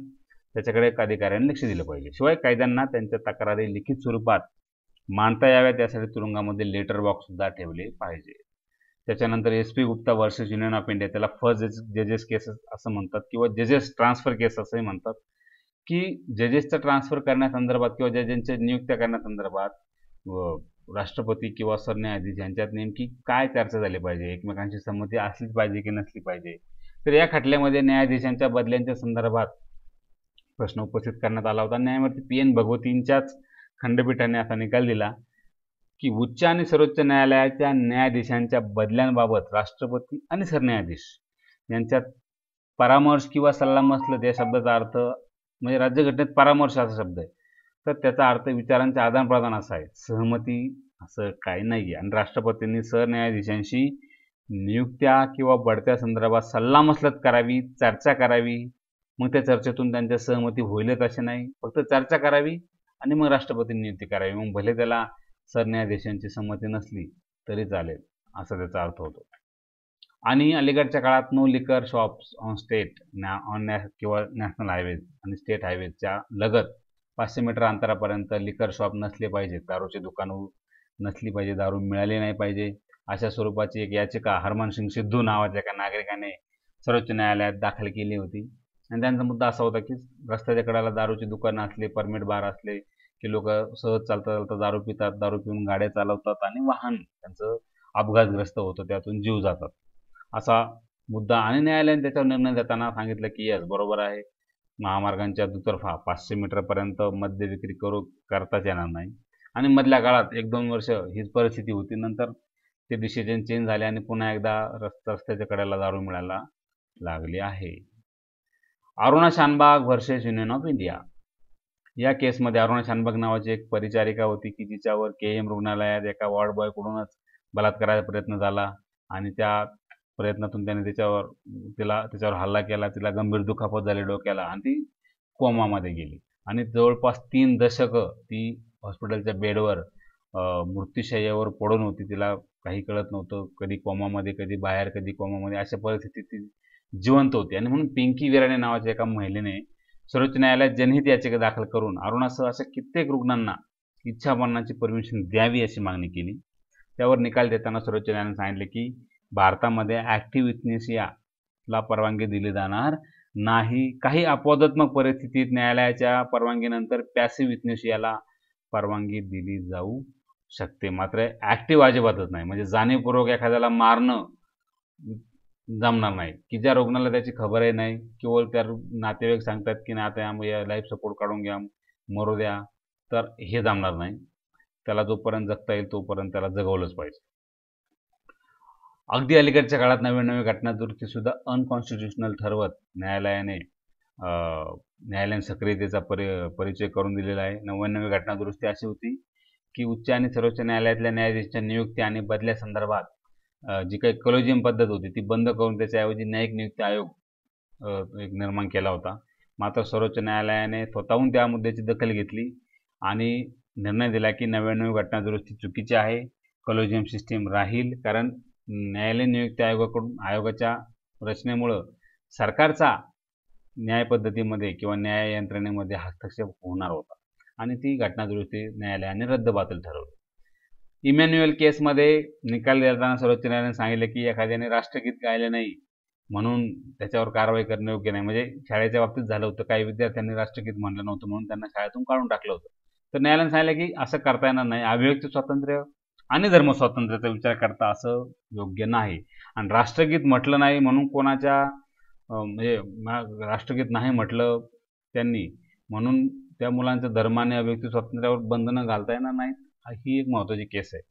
त्याच्याकडे अधिकाऱ्यांनी लक्ष दिलं पाहिजे. शिवाय कायद्यांना त्यांच्या तक्रारी लिखित स्वरूपात मांडता याव्यात यासाठी तुरुंगामध्ये लेटर बॉक्स सुद्धा ठेवले पाहिजे. त्याच्यानंतर SP Gupta versus union of India, त्याला फर्स्ट जजेस केसेस असं म्हणतात किंवा जजेस ट्रान्सफर केस असंही म्हणतात, की जजेसचं ट्रान्सफर करण्यासंदर्भात किंवा जजेंच्या नियुक्त्या करण्यासंदर्भात राष्ट्रपती किंवा सरन्यायाधीश यांच्यात नेमकी काय चर्चा झाली पाहिजे, एकमेकांची संमती असलीच पाहिजे की नसली पाहिजे. तर या खटल्यामध्ये न्यायाधीशांच्या बदल्यांच्या संदर्भात प्रश्न उपस्थित करण्यात आला होता. न्यायमूर्ती PN भगवतींच्याच खंडपीठाने असा निकाल दिला की उच्च आणि सर्वोच्च न्यायालयाच्या न्यायाधीशांच्या बदल्यांबाबत राष्ट्रपती आणि सरन्यायाधीश यांच्यात परामर्श किंवा सल्लामसलत या शब्दाचा अर्थ म्हणजे राज्यघटनेत परामर्श असा शब्द आहे, तर त्याचा अर्थ विचारांचे आदानप्रदान असा आहे, सहमती असं काही नाही आहे. आणि राष्ट्रपतींनी सरन्यायाधीशांशी नियुक्त्या किंवा बढत्या संदर्भात सल्लामसलत करावी, चर्चा करावी, मग त्या चर्चेतून त्यांच्या सहमती होईलच असे नाही, फक्त चर्चा करावी आणि मग राष्ट्रपतींनी नियुक्ती करावी. मग भले त्याला सरन्यायाधीशांची संमती नसली तरी चालेल, असा त्याचा अर्थ होतो. आणि अलीकडच्या काळात नो लिकर शॉप्स ऑन स्टेट किंवा नॅशनल हायवेज आणि स्टेट हायवेजच्या लगत 500 मीटर अंतरापर्यंत लिकर शॉप नसले पाहिजे, दारूची दुकानं नसली पाहिजे, दारू मिळाली नाही पाहिजे, अशा स्वरूपाची एक याचिका हरमन सिंग सिद्धू नावाच्या एका नागरिकाने सर्वोच्च न्यायालयात दाखल केली होती. आणि त्यांचा मुद्दा असा होता की रस्त्याच्या कडेला दारूची दुकानं असले, परमिट बार असले की लोक सहज चालता चालता दारू पितात, दारू पिऊन गाड्या चालवतात आणि वाहन त्यांचं अपघातग्रस्त होतं, त्यातून जीव जातात, असा मुद्दा. आणि न्यायालयाने त्याच्यावर निर्णय देताना सांगितलं की यस बरोबर आहे, महामार्गांच्या दुतर्फा 500 मीटरपर्यंत मद्य विक्री करताच येणार नाही. आणि मधल्या काळात 1-2 वर्ष हीच परिस्थिती होती, नंतर ते डिसिजन चेंज झाले आणि पुन्हा एकदा रस्त्याच्या कडेला दारू मिळायला लागली आहे. Aruna Shanbaug versus union of India. या केसमध्ये अरुणा शानबाग नावाची एक परिचारिका होती की जिच्यावर KM रुग्णालयात एका वॉर्ड बॉयकडूनच बलात्काराचा प्रयत्न झाला आणि त्या प्रयत्नातून त्याने त्याच्यावर हल्ला केला, तिला गंभीर दुखापत झाली डोक्याला आणि ती कोमामध्ये गेली आणि जवळपास 3 दशकं ती हॉस्पिटलच्या बेडवर मृत्यूशय्यावर पडून होती. तिला काही कळत नव्हतं, कधी कोमामध्ये, कधी बाहेर, कधी कोमामध्ये, अशा परिस्थितीत ती जिवंत होती. आणि म्हणून पिंकी विराणे नावाच्या एका महिलेने सर्वोच्च न्यायालयात जनहित याचिका दाखल करून अरुणासह अशा कित्येक रुग्णांना इच्छामरणाची परमिशन द्यावी अशी मागणी केली. त्यावर निकाल देताना सर्वोच्च न्यायालयाने सांगितले की भारतामध्ये ॲक्टिव्ह विटनेसियाला परवानगी दिली जाणार नाही. काही अपवादात्मक परिस्थितीत न्यायालयाच्या परवानगीनंतर पॅसिव्ह विटनेसियाला परवानगी दिली जाऊ शकते, मात्र ॲक्टिव्ह अजिबातच नाही. म्हणजे जाणीवपूर्वक एखाद्याला मारणं जमणार नाही, की ज्या रुग्णाला त्याची खबरही नाही, केवळ त्या नातेवाईक सांगतात की नाही आता या लाईफ सपोर्ट काढून घ्या, मरू द्या, तर हे जमणार नाही. त्याला जोपर्यंत जगता येईल तोपर्यंत त्याला जगवलंच पाहिजे. अगदी अलीकडच्या काळात नवीन घटना दुरुस्ती सुद्धा अनकॉन्स्टिट्युशनल ठरवत न्यायालयाने न्यायालयीन सक्रियतेचा परिचय करून दिलेला आहे. 99वी घटना दुरुस्ती अशी होती की उच्च आणि सर्वोच्च न्यायालयातल्या न्यायाधीशांच्या नियुक्ती आणि बदल्यासंदर्भात जी काही कॉलेजियम पद्धत होती ती बंद करून त्याच्याऐवजी न्यायिक नियुक्ती आयोग एक निर्माण केला होता. मात्र सर्वोच्च न्यायालयाने स्वतःहून त्या मुद्द्याची दखल घेतली आणि निर्णय दिला की 99वी घटना दुरुस्ती चुकीची आहे, कॉलेजियम सिस्टीम राहील, कारण न्यायालयीन नियुक्ती आयोगाच्या रचनेमुळं सरकारचा न्यायपद्धतीमध्ये किंवा न्याय यंत्रणेमध्ये हस्तक्षेप होणार होता आणि ती घटना दुरुस्ती न्यायालयाने रद्दबातल ठरवली. इमॅन्युअल केसमध्ये निकाल देताना सर्वोच्च न्यायालयाने सांगितले की एखाद्याने राष्ट्रगीत गायले नाही म्हणून त्याच्यावर कारवाई करणं योग्य नाही. म्हणजे शाळेच्या बाबतीत झालं होतं, काही विद्यार्थ्यांनी राष्ट्रगीत म्हणलं नव्हतं म्हणून त्यांना शाळेतून काढून टाकलं होतं. तर न्यायालयाने सांगितलं की असं करता येणार नाही, अभिव्यक्ती स्वातंत्र्य आणि धर्मस्वातंत्र्याचा विचार करता असं योग्य नाही. आणि राष्ट्रगीत म्हटलं नाही म्हणून कोणाच्या म्हणजे राष्ट्रगीत नाही म्हटलं त्यांनी म्हणून त्या मुलांच्या धर्माने अभिव्यक्ती स्वातंत्र्यावर बंधनं घालता येणार नाहीत. ही एक महत्त्वाची केस आहे,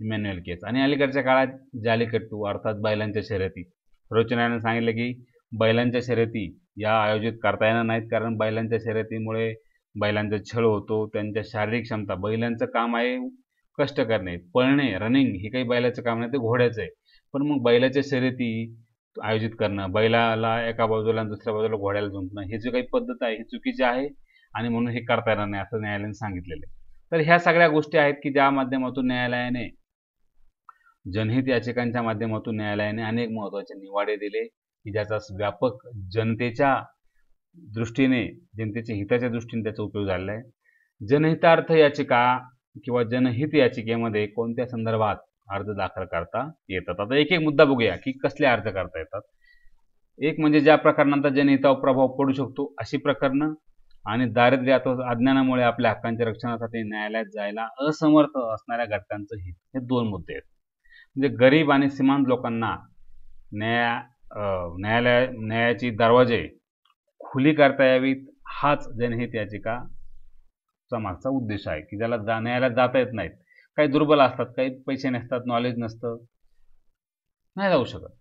इमॅन्युअल केस. आणि अलीकडच्या काळात जालीकट्टू अर्थात बैलांच्या शर्यती, सर्वोच्च न्यायालयाने सांगितलं की बैलांच्या शर्यती या आयोजित करता येणार नाहीत, कारण बैलांच्या शर्यतीमुळे बैलांचा छळ होतो, त्यांच्या शारीरिक क्षमता, बैलांचं काम आहे कष्ट करणे, पळणे, रनिंग, हे काही बैलाचं काम नाही, ते घोड्याचं आहे. पण मग बैलाच्या शर्यती आयोजित करणं, बैलाला एका बाजूला आणि दुसऱ्या बाजूला घोड्याला झुंपणं, ही जी काही पद्धत आहे ही चुकीची आहे आणि म्हणून हे करता येणार नाही असं न्यायालयाने सांगितलेलं आहे. तर ह्या सगळ्या गोष्टी आहेत की ज्या माध्यमातून न्यायालयाने जनहित याचिकांच्या माध्यमातून न्यायालयाने अनेक महत्त्वाचे निवाडे दिले की ज्याचा व्यापक जनतेच्या दृष्टीने, जनतेच्या हिताच्या दृष्टीने त्याचा उपयोग झालेला आहे. जनहितार्थ याचिका किंवा जनहित याचिकेमध्ये कोणत्या संदर्भात अर्ज दाखल करता येतात. आता एक एक मुद्दा बघूया की कसले अर्ज करता येतात. एक म्हणजे ज्या प्रकरणांचा जनहितावर प्रभाव पडू शकतो अशी प्रकरणं, आणि दारिद्र्य अथवा अज्ञानामुळे आपल्या हक्कांच्या रक्षणासाठी न्यायालयात जायला असमर्थ असणाऱ्या घटकांचं हित, हे दोन मुद्दे आहेत. म्हणजे गरीब आणि सीमांत लोकांना न्यायाची दरवाजे खुली करता यावीत, हाच जनहित याचिकाचा मागचा उद्देश आहे की ज्याला न्यायालयात जाता येत नाहीत, काही दुर्बल असतात, काही पैसे नसतात, नॉलेज नसतं, नाही जाऊ शकत,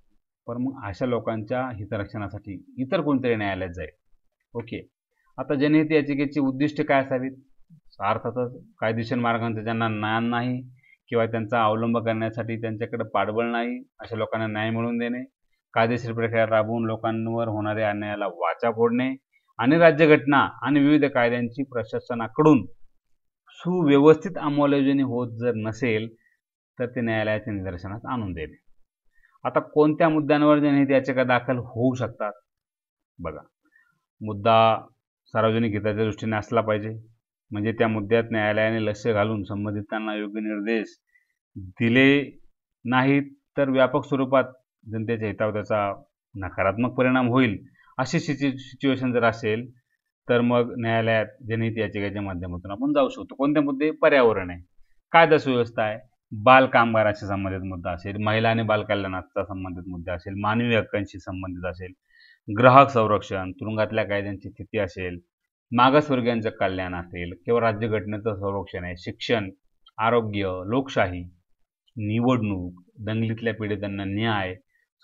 पण मग अशा लोकांच्या हितरक्षणासाठी इतर कोणतरी न्यायालयात जाईल. ओके. आता जनहित याचिकेची उद्दिष्ट काय असावीत? अर्थातच कायदेशीर मार्गांचं ज्यांना ज्ञान नाही किंवा त्यांचा अवलंब करण्यासाठी त्यांच्याकडे पाठबळ नाही अशा लोकांना न्याय मिळवून देणे, कायदेशीर प्रक्रिया राबवून लोकांवर होणाऱ्या अन्यायाला वाचा फोडणे आणि राज्यघटना आणि विविध कायद्यांची प्रशासनाकडून सुव्यवस्थित अंमलबजावणी होत जर नसेल तर ते न्यायालयाच्या निदर्शनास आणून देणे. आता कोणत्या मुद्द्यांवर जनहित याचिका दाखल होऊ शकतात? बघा, मुद्दा सार्वजनिक हिताच्या दृष्टीने असला पाहिजे, म्हणजे त्या मुद्द्यात न्यायालयाने लक्ष घालून संबंधितांना योग्य निर्देश दिले नाहीत तर व्यापक स्वरूपात जनतेच्या हितावर त्याचा नकारात्मक परिणाम होईल अशी सिच्युएशन जर असेल तर मग न्यायालयात जनहित याचिकेच्या माध्यमातून आपण जाऊ शकतो. कोणते मुद्दे? पर्यावरण आहे, कायदा सुव्यवस्था आहे, बाल कामगाराशी संबंधित मुद्दा असेल, महिला आणि बालकल्याणाचा संबंधित मुद्दा असेल, मानवी हक्कांशी संबंधित असेल, ग्राहक संरक्षण, तुरुंगातल्या कायद्यांची स्थिती असेल, मागासवर्गीयांचं कल्याण असेल किंवा राज्यघटनेचं संरक्षण आहे, शिक्षण, आरोग्य, लोकशाही, निवडणूक, दंगलीतल्या पीडितांना न्याय,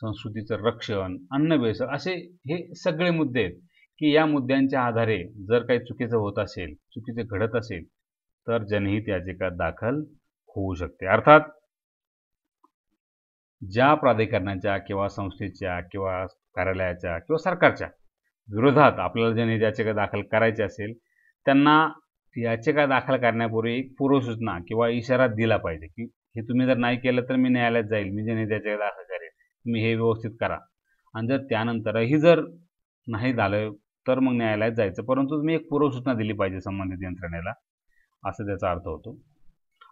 संस्कृतीचं रक्षण, अन्न भेसळ, असे हे सगळे मुद्दे आहेत की या मुद्द्यांच्या आधारे जर काही चुकीचं होत असेल, चुकीचे घडत असेल तर जनहित याचिका दाखल होऊ शकते. अर्थात ज्या प्राधिकरणाच्या किंवा संस्थेच्या किंवा कार्यालयाच्या किंवा सरकारच्या विरोधात आपल्याला जनहित याचिका दाखल करायची असेल त्यांना याचिका दाखल करण्यापूर्वी एक पूर्वसूचना किंवा इशारा दिला पाहिजे की हे तुम्ही जर नाही केलं तर मी न्यायालयात जाईल, मी जनहित याचिका दाखल करेन, तुम्ही हे व्यवस्थित करा. आणि जर त्यानंतरही जर नाही झालं तर मग न्यायालयात जायचं, परंतु तुम्ही एक पूर्वसूचना दिली पाहिजे संबंधित यंत्रणेला, असं त्याचा अर्थ होतो.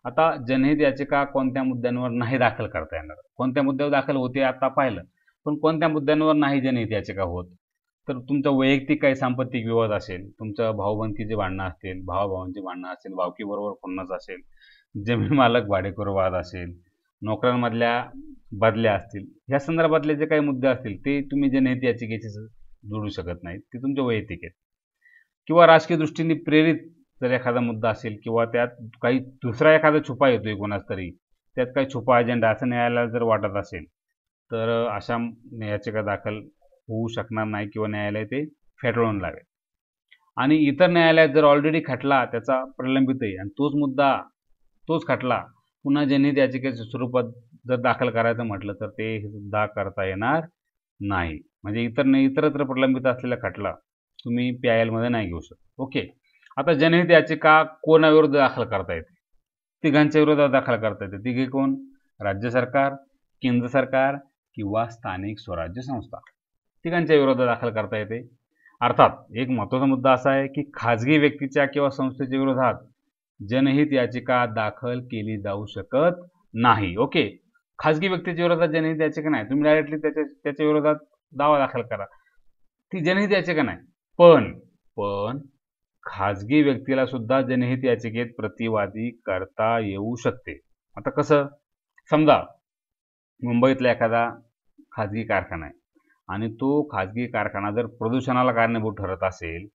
आता जनहित याचिका कोणत्या मुद्द्यांवर नाही दाखल करता येणार, कोणत्या मुद्द्यावर दाखल होते आता पाहिलं, पण कोणत्या मुद्द्यांवर नाही जनहित याचिका होत? तर तुमचं वैयक्तिक काही सांपत्तिक विवाद असेल, तुमचं भाऊबंदकीचे भांडणं असतील, भावाभावांची भांडणं असेल, भावकीबरोबर खुन्नस असेल, जमीन मालक भाडेकरू वाद असेल, नोकऱ्यांमधल्या बदल्या असतील, ह्या संदर्भातले जे काही मुद्दे असतील ते तुम्ही जनहित याचिकेशी जोडू शकत नाहीत, ते तुमचे वैयक्तिक आहेत. किंवा राजकीय दृष्टीने प्रेरित जर एखादा मुद्दा असेल किंवा त्यात काही दुसरा एखादा छुपा येतोय कोणाच तरी, त्यात काही छुपा अजेंडा असं न्यायालयाला जर वाटत असेल तर अशा याचिका दाखल होऊ शकणार नाही किंवा न्यायालय ते फेटाळून लावेल. आणि इतर न्यायालयात जर ऑलरेडी खटला त्याचा प्रलंबित आहे आणि तोच खटला पुन्हा जनहित याचिकेच्या स्वरूपात जर दाखल करायचं म्हटलं तर ते सुद्धा करता येणार नाही. म्हणजे इतरत्र प्रलंबित असलेला खटला तुम्ही PIL मध्ये नाही घेऊ शकत. ओके. आता जनहित याचिका कोणाविरुद्ध दाखल करता येते? तिघांच्या विरोधात दाखल करता येते. तिघे कोण? राज्य सरकार, केंद्र सरकार किंवा स्थानिक स्वराज्य संस्था. तिघांच्या विरोधात दाखल करता येते. अर्थात एक महत्त्वाचा मुद्दा असा आहे की खाजगी व्यक्तीच्या किंवा संस्थेच्या विरोधात जनहित याचिका दाखल केली जाऊ शकत नाही. ओके. खाजगी व्यक्तीच्या विरोधात जनहित याचिका नाही, तुम्ही डायरेक्टली त्याच्या विरोधात दावा दाखल करा, ती जनहित याचिका नाही. पण खाजगी व्यक्तीला सुद्धा जनहित याचिकेत प्रतिवादी करता येऊ शकते. आता कसं? समजा मुंबईतला एखादा खाजगी कारखाना आहे आणि तो खाजगी कारखाना जर प्रदूषणाला कारणीभूत ठरत असेल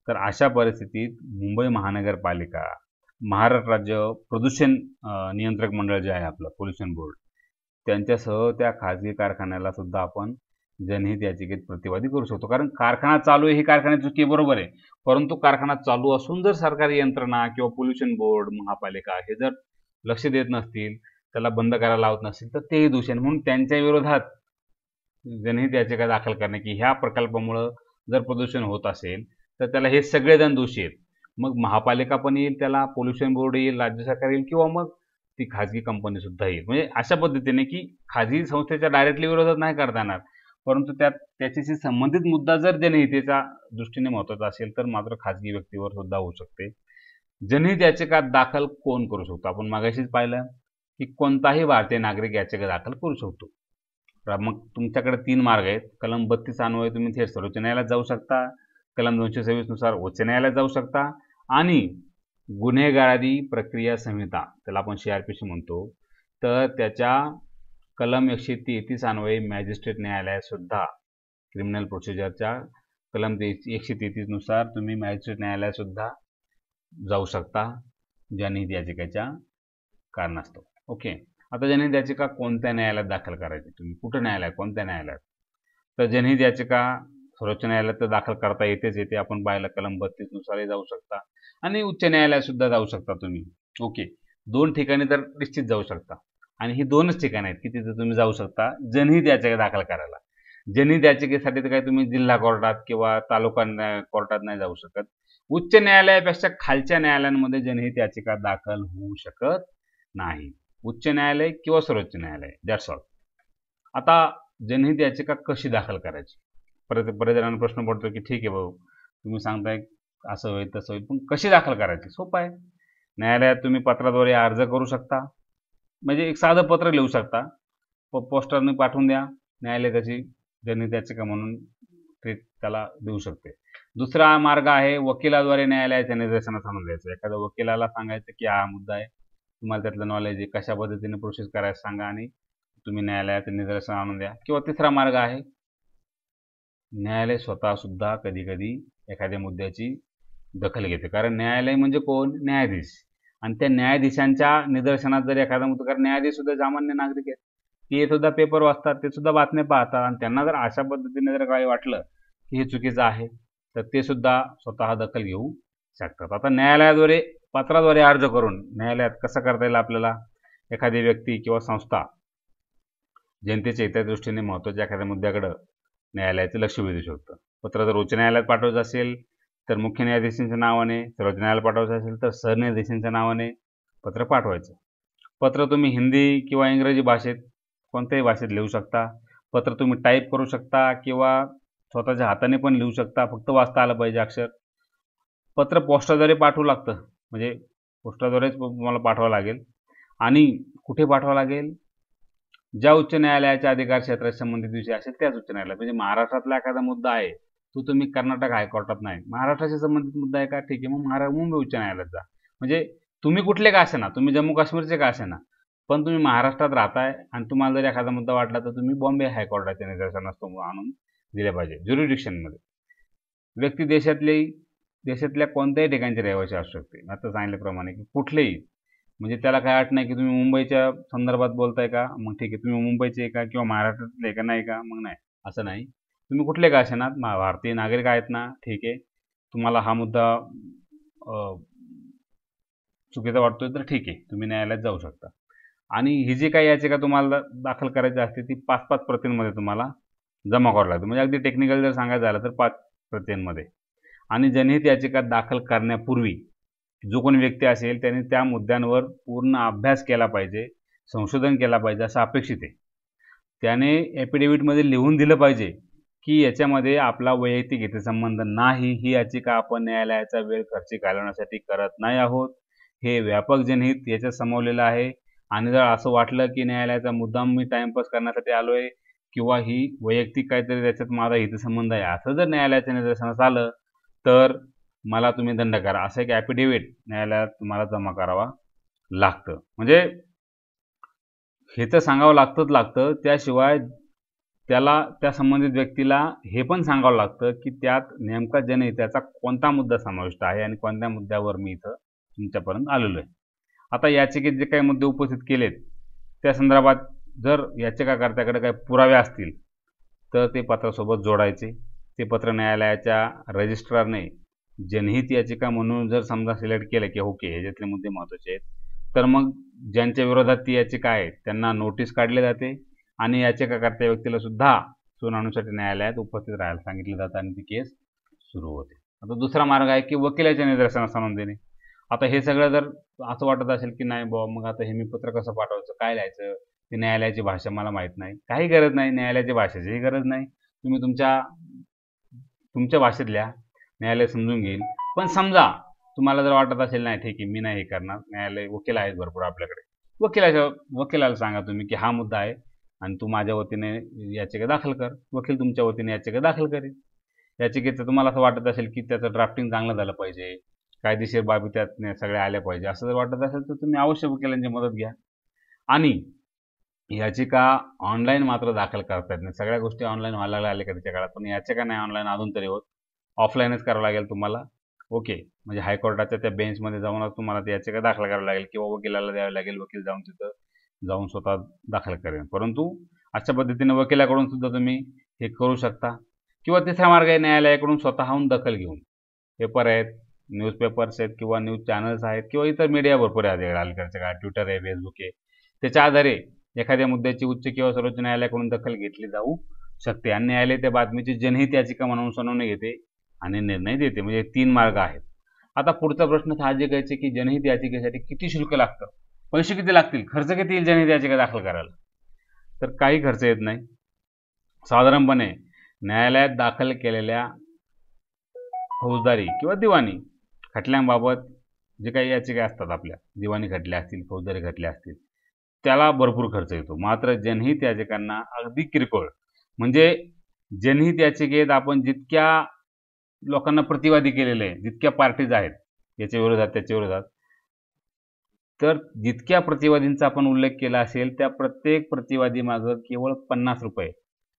तर अशा परिस्थितीत मुंबई महानगरपालिका, महाराष्ट्र राज्य प्रदूषण नियंत्रक मंडळ जे आहे आपलं पोल्युशन बोर्ड, त्यांच्यासह त्या खाजगी कारखान्याला सुद्धा आपण जनहित याचिकेत प्रतिवादी करू शकतो. कारण कारखाना चालू आहे ही कारखान्याची चुकी बरोबर आहे, परंतु कारखाना चालू असून जर सरकारी यंत्रणा किंवा पोल्युशन बोर्ड, महापालिका हे जर लक्ष देत नसतील, त्याला बंद करायला लावत नसतील तर तेही दोषी आहे. म्हणून त्यांच्या विरोधात जनहित याचिका दाखल करणे की ह्या प्रकल्पामुळं जर प्रदूषण होत असेल तर त्याला हे सगळेजण दोषी आहेत. मग महापालिका पण येईल त्याला, पोल्युशन बोर्ड येईल, राज्य सरकार येईल किंवा मग ती खाजगी कंपनी सुद्धा येईल. म्हणजे अशा पद्धतीने की खाजगी संस्थेच्या डायरेक्टली विरोधात नाही करता येणार, परंतु त्याच्याशी संबंधित मुद्दा जर जनहितेच्या दृष्टीने महत्त्वाचा असेल तर मात्र खाजगी व्यक्तीवर सुद्धा होऊ शकते. जनहित याचिका दाखल कोण करू शकतो? आपण मागाशीच पाहिलं की कोणताही भारतीय नागरिक याचिका दाखल करू शकतो. मग तुमच्याकडे 3 मार्ग आहेत. कलम 32 अन्वये तुम्ही थेट सर्वोच्च न्यायालयात जाऊ शकता, कलम 226 नुसार उच्च न्यायालयात जाऊ शकता आणि गुन्हेगारी प्रक्रिया संहिता, त्याला आपण CRPC म्हणतो, तर त्याच्या कलम 133 अन्वये मॅजिस्ट्रेट न्यायालयात सुद्धा क्रिमिनल प्रोसिजरच्या कलम 133 नुसार तुम्ही मॅजिस्ट्रेट न्यायालयात सुद्धा जाऊ शकता जनहित याचिकेच्या कारणास्तव. ओके. आता जनहित याचिका कोणत्या न्यायालयात दाखल करायची? तुम्ही कुठं न्यायालयात, कोणत्या न्यायालयात? तर जनहित याचिका सर्वोच्च न्यायालयात तर दाखल करता येते. आपण पाहिलं कलम 32 नुसारही जाऊ शकता आणि उच्च न्यायालयात सुद्धा जाऊ शकता तुम्ही. ओके. 2 ठिकाणी तर निश्चित जाऊ शकता आणि ही 2च ठिकाणं आहेत की तिथे तुम्ही जाऊ शकता जनहित याचिका दाखल करायला. जनहित याचिकेसाठी तर काही तुम्ही जिल्हा कोर्टात किंवा तालुका कोर्टात नाही जाऊ शकत. उच्च न्यायालयापेक्षा खालच्या न्यायालयांमध्ये जनहित याचिका दाखल होऊ शकत नाही. उच्च न्यायालय किंवा सर्वोच्च न्यायालय, दॅट्स ऑल. आता जनहित याचिका कशी दाखल करायची? बरेच जणांना प्रश्न पडतो की ठीक आहे भाऊ, तुम्ही सांगताय असं होईल तसं होईल, पण कशी दाखल करायची? सोपं आहे. न्यायालयात तुम्ही पत्राद्वारे अर्ज करू शकता, म्हणजे एक साधं पत्र लिहू शकता, पोस्टरने पाठवून द्या, न्यायालय त्याची जनहित याचिका म्हणून त्याला देऊ शकते. दुसरा मार्ग आहे वकिलाद्वारे न्यायालयाच्या निदर्शनास आणून द्यायचं. एखाद्या वकिलाला सांगायचं की हा मुद्दा आहे, तुम्हाला त्यातलं नॉलेज आहे, कशा पद्धतीने प्रोसेस करायचं सांगा आणि तुम्ही न्यायालयाचं निदर्शन आणून द्या. किंवा तिसरा मार्ग आहे न्यायालय स्वतः सुद्धा कधी कधी एखाद्या मुद्द्याची दखल घेते. कारण न्यायालय म्हणजे कोण? न्यायाधीश. आणि त्या न्यायाधीशांच्या निदर्शनात जर एखादा मुद्दा, कारण न्यायाधीश सुद्धा सामान्य नागरिक आहेत, ते सुद्धा पेपर वाचतात, ते सुद्धा बातम्या पाहतात आणि त्यांना जर अशा पद्धतीने जर काही वाटलं की हे चुकीचं आहे तर ते सुद्धा स्वतः दखल घेऊ शकतात. आता न्यायालयाद्वारे पत्राद्वारे अर्ज करून न्यायालयात कसं करता येईल आपल्याला? एखादी व्यक्ती किंवा संस्था जनतेच्या हिताच्या दृष्टीने महत्त्वाच्या एखाद्या मुद्द्याकडं न्यायालयाचं लक्ष वेधू शकतं. पत्र जर उच्च न्यायालयात पाठवायचं असेल तर मुख्य न्यायाधीशांच्या नावाने, सर्वोच्च न्यायालयात पाठवायचं असेल तर सरन्यायाधीशांच्या नावाने पत्र पाठवायचं. पत्र तुम्ही हिंदी किंवा इंग्रजी भाषेत, कोणत्याही भाषेत लिहू शकता. पत्र तुम्ही टाईप करू शकता किंवा स्वतःच्या हाताने पण लिहू शकता, फक्त वाचता आलं पाहिजे अक्षर. पत्र पोस्टाद्वारे पाठवू लागतं, म्हणजे पोस्टाद्वारेच तुम्हाला पाठवावं लागेल. आणि कुठे पाठवावं लागेल? ज्या उच्च न्यायालयाच्या अधिकार क्षेत्राशी संबंधित विषय असेल त्याच उच्च न्यायालयात. म्हणजे महाराष्ट्रातला एखादा मुद्दा आहे तो तुम्ही कर्नाटक हायकोर्टात नाही, महाराष्ट्राशी संबंधित मुद्दा आहे का, ठीक आहे, मग मुंबई उच्च न्यायालयात जा. म्हणजे तुम्ही कुठले का असेना, तुम्ही जम्मू काश्मीरचे का असेना, पण तुम्ही महाराष्ट्रात राहताय आणि तुम्हाला जर एखादा मुद्दा वाटला तर तुम्ही बॉम्बे हायकोर्टाच्या निदर्शनास तो आणून दिले पाहिजे. ज्युरिडिक्शनमध्ये व्यक्ती देशातल्या कोणत्याही ठिकाणचे रहिवासी असू शकते. आता सांगितल्याप्रमाणे की कुठलेही, म्हणजे त्याला काय अट नाही की तुम्ही मुंबईच्या संदर्भात बोलताय का, मग ठीक आहे, तुम्ही मुंबईचे का किंवा महाराष्ट्रातले का नाही का, मग नाही, असं नाही. तुम्ही कुठले का असेनात भारतीय नागरिक आहेत ना, ठीक आहे, तुम्हाला हा मुद्दा चुकीचा वाटतोय तर ठीक आहे, तुम्ही न्यायालयात जाऊ शकता. आणि ही जी काही याचिका तुम्हाला दाखल करायची असते ती 5-5 प्रतींमध्ये तुम्हाला जमा करावं लागतं. म्हणजे अगदी टेक्निकल जर सांगायचं झालं तर 5 प्रतींमध्ये. आणि जनहित याचिका दाखल करण्यापूर्वी जो कोणी व्यक्ती असेल त्याने त्या मुद्द्यांवर पूर्ण अभ्यास केला पाहिजे, संशोधन केला पाहिजे असं अपेक्षित आहे. त्याने ॲफिडेव्हिटमध्ये लिहून दिलं पाहिजे की याच्यामध्ये आपला वैयक्तिक हितसंबंध नाही, ही याचिका आपण न्यायालयाचा वेळ खर्ची घालवण्यासाठी करत नाही आहोत, हे व्यापक जनहित याच्यात सामावलेलं आहे. आणि जर असं वाटलं की न्यायालयाचा मुद्दाम मी टाइमपास करण्यासाठी आलो आहे किंवा ही वैयक्तिक काहीतरी त्याच्यात माझा हितसंबंध आहे असं जर न्यायालयाच्या निदर्शनास आलं तर मला तुम्ही दंड करा, असं एक ॲफिडेव्हिट न्यायालयात तुम्हाला जमा करावा लागतं. म्हणजे हे तर सांगावं लागतं. त्याशिवाय त्याला त्या संबंधित व्यक्तीला हे पण सांगावं लागतं की त्यात नेमका जनहिताचा कोणता मुद्दा समाविष्ट आहे आणि कोणत्या मुद्द्यावर मी इथं तुमच्यापर्यंत आलेलो आहे. आता याचिकेत जे काही मुद्दे उपस्थित केलेत त्या संदर्भात जर याचिकाकर्त्याकडे काही पुरावे असतील तर ते पत्रासोबत जोडायचे. ते पत्र न्यायालयाच्या रजिस्ट्रारने जनहित याचिका म्हणून जर समजा सिलेक्ट केलं की ओके ह्याच्यातले मुद्दे महत्त्वाचे आहेत, तर मग ज्यांच्या विरोधात ती याचिका आहे त्यांना नोटीस काढली जाते आणि याचिकाकर्त्या व्यक्तीला सुद्धा सुनावणीसाठी न्यायालयात उपस्थित राहायला सांगितलं जातं आणि ती केस सुरू होते. आता दुसरा मार्ग आहे की वकिलाच्या निदर्शनास आणून देणे. आता हे सगळं जर असं वाटत असेल की नाही बुवा मग आता हे मी पत्र कसं पाठवायचं, काय लिहायचं, ती न्यायालयाची भाषा मला माहीत नाही, काही गरज नाही, न्यायालयाच्या भाषेचीही गरज नाही. तुम्ही तुमच्या भाषेत लिहा, न्यायालय समजून घेईल. पण समजा तुम्हाला जर वाटत असेल नाही ठीक आहे मी नाही हे करणार, न्यायालय वकील आहेत भरपूर आपल्याकडे, वकिलाला सांगा तुम्ही की हा मुद्दा आहे आणि तू माझ्या वतीने याचिका दाखल कर. वकील तुमच्या वतीने याचिका दाखल करेल. याचिकेचं तुम्हाला असं वाटत असेल की त्याचं ड्राफ्टिंग चांगलं झालं पाहिजे, कायदेशीर बाबी त्यात सगळ्या आल्या पाहिजे, असं जर वाटत असेल तर तुम्ही अवश्य वकिलांची मदत घ्या. आणि याचिका ऑनलाईन मात्र दाखल करता येत नाही. सगळ्या गोष्टी ऑनलाईन व्हायला लागल्या का त्याच्या काळात, पण याचिका नाही ऑनलाईन अजून तरी होत, ऑफलाईनच करावं लागेल तुम्हाला. ओके, म्हणजे हायकोर्टाच्या त्या बेंचमध्ये जाऊनच तुम्हाला ती याचिका दाखल करावी लागेल किंवा वकिलाला द्यावी लागेल, वकील जाऊन तिथं जाऊन स्वतः दाखल करेल. परंतु अशा पद्धतीने वकिलाकडून सुद्धा तुम्ही हे करू शकता. किंवा तिसरा मार्ग आहे न्यायालयाकडून स्वतःहून दखल घेऊन. पेपर आहेत, न्यूजपेपर्स आहेत किंवा न्यूज चॅनल्स आहेत किंवा इतर मीडिया भरपूर आहेत अलीकडच्या काळात, ट्विटर आहे, फेसबुक आहे, त्याच्या आधारे एखाद्या मुद्द्याची उच्च किंवा सर्वोच्च न्यायालयाकडून दखल घेतली जाऊ शकते आणि न्यायालय त्या बातमीची जनहित याचिका म्हणून सुनावणी घेते आणि निर्णय देते. म्हणजे 3 मार्ग आहेत. आता पुढचा प्रश्न साहजिक आहे की जनहित याचिकेसाठी किती शुल्क लागतं, पैसे किती लागतील, खर्च किती येईल जनहित याचिका दाखल करायला. तर काही खर्च येत नाही. साधारणपणे न्यायालयात दाखल केलेल्या फौजदारी किंवा दिवाणी खटल्यांबाबत जे काही याचिका असतात आपल्या, दिवाणी खटले असतील, फौजदारी खटले असतील, त्याला भरपूर खर्च येतो. मात्र जनहित याचिकांना अगदी किरकोळ. म्हणजे जनहित याचिकेत आपण जितक्या लोकांना प्रतिवादी केलेले आहे, जितक्या पार्टीज आहेत याच्या विरोधात त्याच्या विरोधात, तर जितक्या प्रतिवादींचा आपण उल्लेख केला असेल त्या प्रत्येक प्रतिवादी मागं केवळ 50 रुपये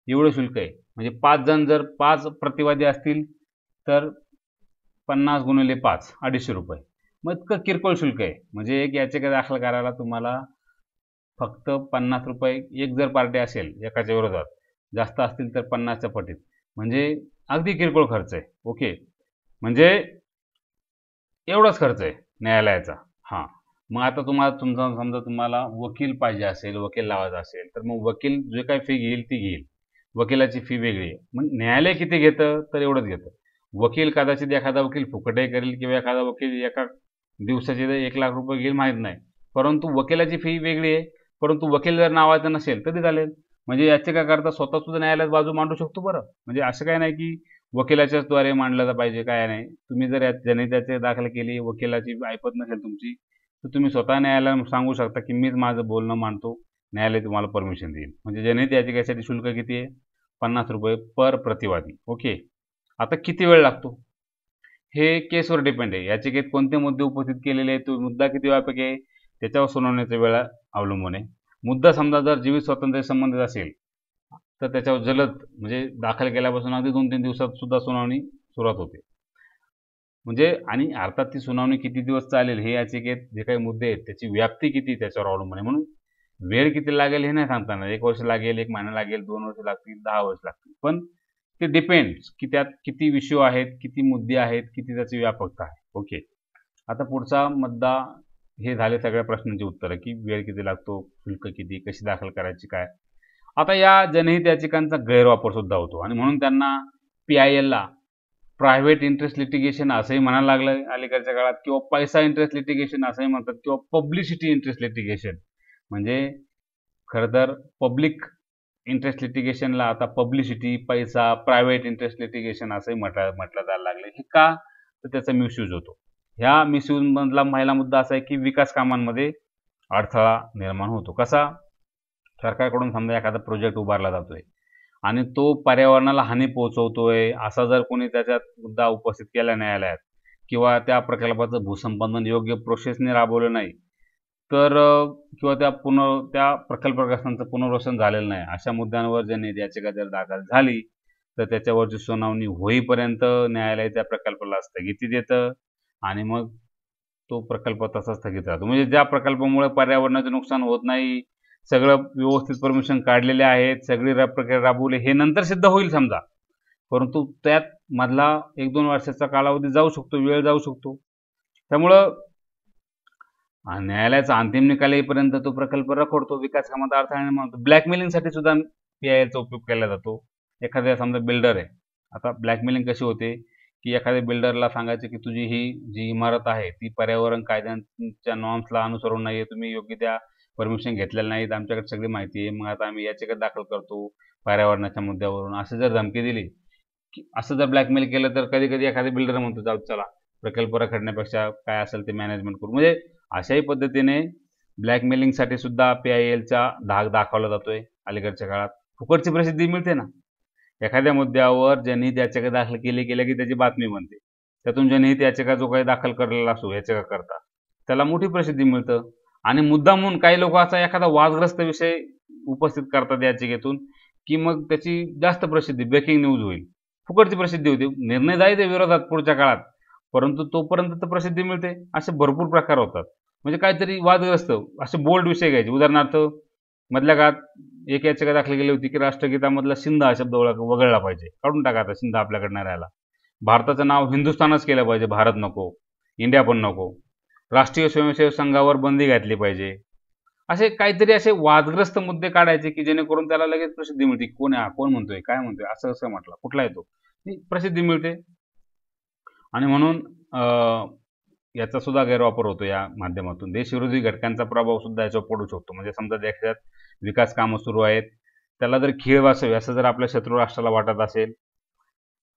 एवढं शुल्क आहे. म्हणजे 5 जण जर 5 प्रतिवादी असतील तर 50 गुणिले 5 250 रुपये. मग इतकं किरकोळ शुल्क आहे. म्हणजे एक याचिका दाखल करायला तुम्हाला फक्त 50 रुपये, एक जर पार्टी असेल एकाच्या विरोधात, जास्त असतील तर 50च्या पटीत, म्हणजे अगदी किरकोळ खर्च आहे. ओके, म्हणजे एवढाच खर्च आहे न्यायालयाचा. हां, मग आता समजा तुम्हाला वकील पाहिजे असेल, वकील लावायचा असेल, तर मग वकील जे काही फी घेईल ती घेईल. वकिलाची फी वेगळी आहे. मग न्यायालय किती घेतं तर एवढंच घेतं. वकील कदाचित एखादा वकील फुकटही करेल किंवा एखादा वकील एका दिवसाचे 1 लाख रुपये घेईल माहीत नाही. परंतु वकिलाची फी वेगळी आहे. परंतु वकील जर नावाचा नसेल तरी चालेल. म्हणजे याचिकाकर्ता स्वतः सुद्धा न्यायालयात बाजू मांडू शकतो बरं. म्हणजे असं काही नाही की वकिलाच्याच द्वारे मांडलं पाहिजे, काय नाही. तुम्ही जर यात जनहित याचिका दाखल केली, वकिलाची ऐपत नसेल तुमची, तर तुम्ही स्वतः न्यायालयाला सांगू शकता की मीच माझं बोलणं मांडतो, न्यायालय तुम्हाला परमिशन देईल. म्हणजे जनहित याचिकेसाठी शुल्क किती आहे? 50 रुपये पर प्रतिवादी. ओके, आता किती वेळ लागतो हे केसवर डिपेंड आहे. याचिकेत कोणते मुद्दे उपस्थित केलेले आहेत, तो मुद्दा किती व्यापक आहे त्याच्यावर सुनावणीचा वेळ अवलंबून आहे. मुद्दा समजा जर जीवित स्वातंत्र्य संबंधित असेल तर त्याच्यावर जलद, म्हणजे दाखल केल्यापासून अगदी 2-3 दिवसात सुद्धा सुनावणी सुरुवात होते. म्हणजे आणि अर्थात ती सुनावणी किती दिवस चालेल हे याचिकेत जे काही मुद्दे आहेत त्याची व्याप्ती किती त्याच्यावर अवलंबून आहे. म्हणून वेळ किती लागेल हे नाही सांगता येणार. 1 वर्ष लागेल, 1 महिना लागेल, 2 वर्ष लागतील, 10 वर्ष लागतील. पण ते डिपेंड्स की त्यात किती विषय आहेत, किती मुद्दे आहेत, किती त्याची व्यापकता आहे. ओके, आता पुढचा मुद्दा हे झाले सगळ्या प्रश्नांची उत्तरं की वेळ किती लागतो, शुल्क किती, कशी दाखल करायची, काय. आता या जनहित याचिकांचा गैरवापर सुद्धा होतो आणि म्हणून त्यांना PILला प्रायव्हेट इंटरेस्ट लिटिगेशन असंही म्हणायला लागलं अलीकडच्या काळात, किंवा पैसा इंटरेस्ट लिटिगेशन असंही म्हणतात, किंवा पब्लिसिटी इंटरेस्ट लिटिगेशन. म्हणजे खरं तर पब्लिक इंटरेस्ट लिटिगेशनला आता पब्लिसिटी, पैसा, प्रायव्हेट इंटरेस्ट लिटिगेशन असंही म्हटलं जायला लागले. हे का? तर त्याचा मिसयूज होतो. ह्या मिसयूजमधला पहिला मुद्दा असा आहे की विकास कामांमध्ये अडथळा निर्माण होतो. कसा? सरकारकडून समजा एखादा प्रोजेक्ट उभारला जातोय आणि तो पर्यावरणाला हानी पोहोचवतोय असा जर कोणी त्याच्यात मुद्दा उपस्थित केला न्यायालयात, किंवा त्या प्रकल्पाचं भूसंपादन योग्य प्रोसेसने राबवलं नाही, तर किंवा त्या प्रकल्पग्रस्तांचं पुनर्वसन झालेलं नाही, अशा मुद्द्यांवर जनहित याचिका जर दाखल झाली तर त्याच्यावरची सुनावणी होईपर्यंत न्यायालय त्या प्रकल्पाला स्थगिती देतं आणि मग तो प्रकल्प तसा स्थगित राहतो. म्हणजे ज्या प्रकल्पामुळे पर्यावरणाचं नुकसान होत नाही, सगळं व्यवस्थित परमिशन काढलेले आहेत, सगळी प्रक्रिया राबवली, हे नंतर सिद्ध होईल समजा, परंतु त्यात मधला 1-2 वर्षाचा कालावधी जाऊ शकतो, वेळ जाऊ शकतो. त्यामुळं न्यायालयाचा अंतिम निकाल येईपर्यंत तो प्रकल्प रखडतो, विकास कामात अडथळा निर्माण होतो. ब्लॅकमेलिंगसाठी सुद्धा PILचा उपयोग केला जातो. एखाद्या समजा बिल्डर आहे, आता ब्लॅकमेलिंग कशी होते की एखाद्या बिल्डरला सांगायचं की तुझी ही जी इमारत आहे ती पर्यावरण कायद्यांच्या नॉर्म्सला अनुसरून नाही आहे, तुम्ही योग्य त्या परमिशन घेतलेलं नाहीत, आमच्याकडे सगळी माहिती आहे, मग आता आम्ही याचिका दाखल करतो पर्यावरणाच्या मुद्द्यावरून, असं जर धमकी दिली, की असं जर ब्लॅकमेल केलं, तर कधी कधी एखादा बिल्डर म्हणतो जाऊ चला प्रकल्प रखडण्यापेक्षा काय असेल ते मॅनेजमेंट करू. म्हणजे अशाही पद्धतीने ब्लॅकमेलिंगसाठी सुद्धा PILचा धाक दाखवला जातोय अलीकडच्या काळात. फुकटची प्रसिद्धी मिळते ना, एखाद्या मुद्द्यावर जनहित याचिका दाखल केली की त्याची बातमी बनते, त्यातून जनहित याचिका जो काही दाखल करलेला असतो याचिका करता त्याला मोठी प्रसिद्धी मिळतं. आणि मुद्दामून काही लोक असा एखादा वादग्रस्त विषय उपस्थित करतात याचिकेतून की मग त्याची जास्त प्रसिद्धी, ब्रेकिंग न्यूज होईल, फुकटची प्रसिद्धी होते, निर्णय जाईल त्या विरोधात पुढच्या काळात, परंतु तोपर्यंत तर प्रसिद्धी मिळते. असे भरपूर प्रकार होतात. म्हणजे काहीतरी वादग्रस्त असे बोल्ड विषय घ्यायचे, उदाहरणार्थ मधल्या काळात एक याचिका दाखल केली होती की राष्ट्रगीतामधला सिंध हा शब्द वगळला पाहिजे, काढून टाका, आता सिंध आपल्याकडे नाही राहिला, भारताचं नाव हिंदुस्थानच केलं पाहिजे, भारत नको, इंडिया पण नको, राष्ट्रीय स्वयंसेवक संघावर बंदी घातली पाहिजे. असे काहीतरी असे वादग्रस्त मुद्दे काढायचे की जेणेकरून त्याला लगेच प्रसिद्धी मिळते. कोण म्हणतोय, काय म्हणतोय, असं म्हटलं, कुठला येतो, प्रसिद्धी मिळते. आणि म्हणून याचा सुद्धा गैरवापर होतो या माध्यमातून. देशविरोधी घटकांचा प्रभाव सुद्धा याच्यावर पडू शकतो. म्हणजे समजा देशात विकास कामं सुरू आहेत, त्याला जर खीळ वाचावी असं जर आपल्या शत्रू राष्ट्राला वाटत असेल,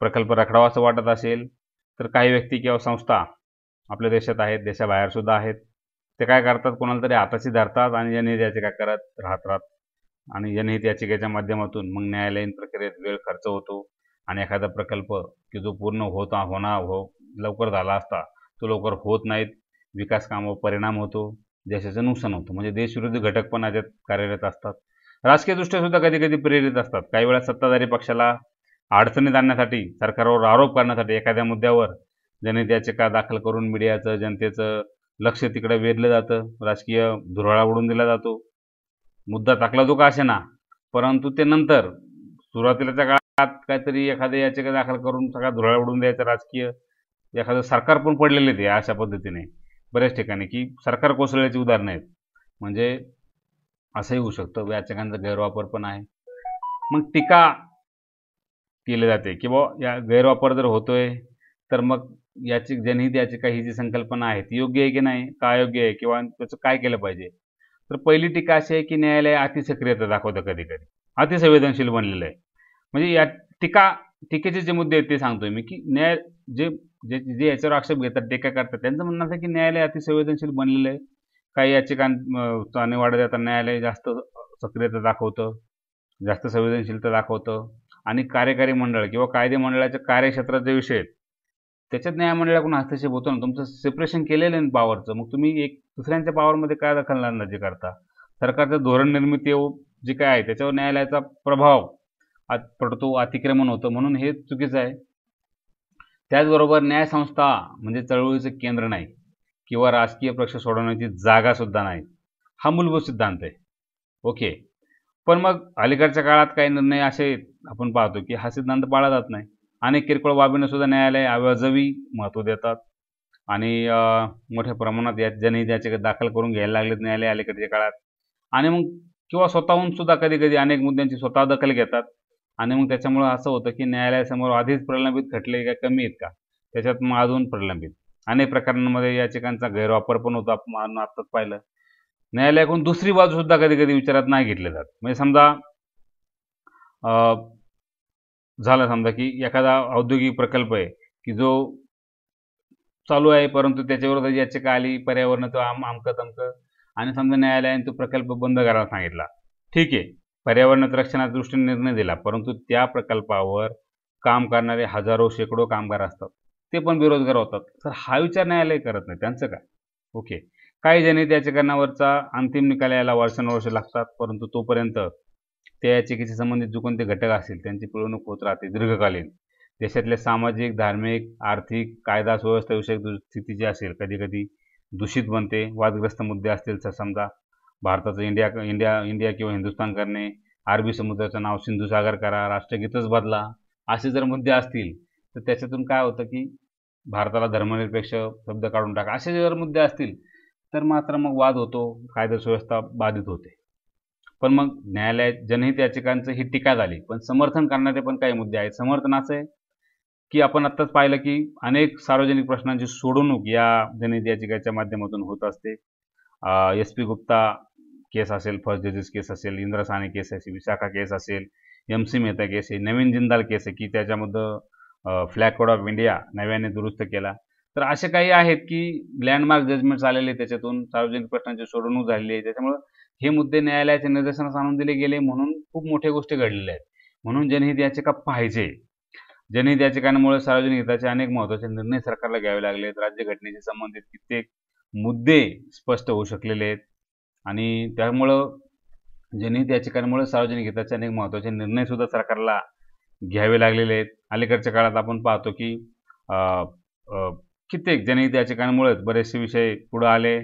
प्रकल्प रखडावा असं वाटत असेल, तर काही व्यक्ती किंवा संस्था आपल्या देशात आहेत, देशाबाहेर सुद्धा आहेत, ते काय करतात, कोणाला तरी हाताशी धरतात आणि जनहित याचिका करत राहतात. आणि जनहित याचिकेच्या माध्यमातून मग न्यायालयीन प्रक्रियेत वेळ खर्च होतो आणि एखादा प्रकल्प की जो पूर्ण लवकर झाला असता तो लवकर होत नाहीत, विकास कामावर परिणाम होतो, देशाचं नुकसान होतं. म्हणजे देशविरोधी घटक पण याच्यात कार्यरत असतात. राजकीयदृष्ट्या सुद्धा कधी कधी प्रेरित असतात. काही वेळा सत्ताधारी पक्षाला अडचणीत आणण्यासाठी, सरकारवर आरोप करण्यासाठी एखाद्या मुद्द्यावर जनहित याचिका दाखल करून मीडियाचं, जनतेचं लक्ष तिकडे वेधलं जातं, राजकीय धुराळा उडून दिला जातो. मुद्दा टाकला जो का असेना, परंतु ते नंतर सुरुवातीच्या काळात काहीतरी एखाद्या याचिका दाखल करून सगळा धुराळा उडून द्यायचा, राजकीय एखादं सरकार पण पडलेले ते अशा पद्धतीने बऱ्याच ठिकाणी की सरकार कोसळल्याची उदाहरणं आहेत. म्हणजे असंही होऊ शकतं, याचिकांचा गैरवापर पण आहे. मग टीका केली जाते की या गैरवापर जर होतोय तर मग याची जनहित याचिका ही जी संकल्पना आहे ती योग्य आहे की नाही, का अयोग्य आहे, किंवा त्याचं काय केलं पाहिजे. तर पहिली टीका अशी आहे की न्यायालय अतिसक्रियता दाखवतं, कधी कधी अतिसंवेदनशील बनलेलं आहे. म्हणजे या टीकेचे जे मुद्दे आहेत ते सांगतोय मी की जे याच्यावर आक्षेप घेतात, टीका करतात, त्यांचं म्हणणं असं की न्यायालय अतिसंवेदनशील बनलेलं आहे. काही याचिकांचा निवाडा देताना न्यायालय जास्त सक्रियता दाखवतं, जास्त संवेदनशीलता दाखवतं. आणि कार्यकारी मंडळ किंवा कायदे मंडळाच्या कार्यक्षेत्राचे विषय आहेत त्याच्यात न्यायमंडळाकडून हस्तक्षेप होतो ना, तुमचं सेपरेशन केलेलं आहे पॉवरचं, मग तुम्ही एक दुसऱ्यांच्या पॉवरमध्ये काय दखलंदाजी करता. सरकारचं धोरण निर्मिती जे काय आहे त्याच्यावर न्यायालयाचा प्रभाव पडतो, अतिक्रमण होतं, म्हणून हे चुकीचं आहे. त्याचबरोबर न्यायसंस्था म्हणजे चळवळीचं केंद्र नाही किंवा राजकीय प्रश्न सोडवण्याची जागा सुद्धा नाही, हा मूलभूत सिद्धांत आहे. ओके, पण मग अलीकडच्या काळात काही निर्णय असे आपण पाहतो की हा सिद्धांत पाळला जात नाही. अनेक किरकोळ बाबींना सुद्धा न्यायालय अवाजवी महत्त्व देतात आणि मोठ्या प्रमाणात या जनहित याचिका दाखल करून घ्यायला लागलेत न्यायालय अलीकडच्या काळात. आणि मग किंवा स्वतःहून सुद्धा कधी-कधी अनेक मुद्द्यांची स्वतः दखल घेतात आणि मग त्याच्यामुळं असं होतं की न्यायालयासमोर आधीच प्रलंबित खटले काय कमी आहेत का? त्याच्यात मग अजून प्रलंबित. अनेक प्रकरणांमध्ये याचिकांचा गैरवापर पण होतो. आपण आत्ताच पाहिलं. न्यायालयाकडून दुसरी बाजू सुद्धा कधी-कधी विचारात नाही घेतली जात. म्हणजे समजा झालं समजा की एखादा औद्योगिक प्रकल्प आहे की जो चालू आहे, परंतु त्याच्याविरोधात याचिका आली पर्यावरणाचं अमकं-तमकं आणि समजा न्यायालयाने तो प्रकल्प बंद करायला सांगितला. ठीक आहे, पर्यावरणाच्या रक्षणाच्या दृष्टीने निर्णय दिला, परंतु त्या प्रकल्पावर काम करणारे हजारो, शेकडो कामगार असतात. ते पण बेरोजगार होतात. तर हा विचार न्यायालय करत नाही. त्यांचं काय? ओके. काही जनहित याचिकांवरचा अंतिम निकाल यायला वर्षानुवर्षे लागतात, परंतु तोपर्यंत त्या याचिकेशी संबंधित जे कोणते घटक असतील त्यांची पिळवणूक होत राहते दीर्घकालीन. देशातल्या सामाजिक, धार्मिक, आर्थिक, कायदा सुव्यवस्थेविषयक स्थिती जी असेल कधी-कधी दूषित बनते. वादग्रस्त मुद्दे असतील तर समजा भारताचं इंडिया इंडिया इंडिया किंवा हिंदुस्थान करणे, अरबी समुद्राचं नाव सिंधू सागर करा, राष्ट्रगीतच बदला, असे जर मुद्दे असतील तर त्याच्यातून काय होतं की भारताला धर्मनिरपेक्ष शब्द काढून टाका, असे जर मुद्दे असतील तर मात्र मग वाद होतो, कायदा सुव्यवस्था बाधित होते. पण मग न्यायालयात जनहित याचिकांचं ही टीका झाली, पण समर्थन करणारे पण काही मुद्दे आहेत. समर्थन असं आहे की आपण आत्ताच पाहिलं की अनेक सार्वजनिक प्रश्नांची सोडवणूक या जनहित याचिकाच्या माध्यमातून होत असते. SP गुप्ता केस असेल, फर्स्ट जजेस केस असेल, इंद्रसाने केस असेल, विशाखा केस असेल, MC मेहता केस आहे, नवीन जिंदाल केस आहे की त्याच्यामध्ये फ्लॅग कोड ऑफ इंडिया नव्याने दुरुस्त केला. तर असे काही आहेत की लँडमार्क जजमेंट्स आलेले, त्याच्यातून सार्वजनिक प्रश्नांची सोडवणूक झालेली आहे. त्याच्यामुळं हे मुद्दे न्यायालयाच्या निदर्शनास आणून दिले गेले म्हणून खूप मोठ्या गोष्टी घडलेल्या आहेत. म्हणून जनहित याचिका पाहिजे. जनहित याचिकांमुळे सार्वजनिक हिताचे अनेक महत्त्वाचे निर्णय सरकारला घ्यावे लागलेत. राज्यघटनेशी संबंधित कित्येक मुद्दे स्पष्ट होऊ शकलेले आहेत आणि त्यामुळं जनहित याचिकांमुळे सार्वजनिक हिताचे अनेक महत्त्वाचे निर्णय सुद्धा सरकारला घ्यावे लागलेले आहेत. अलीकडच्या काळात आपण पाहतो की कित्येक जनहित याचिकांमुळेच बरेचसे विषय पुढे आले.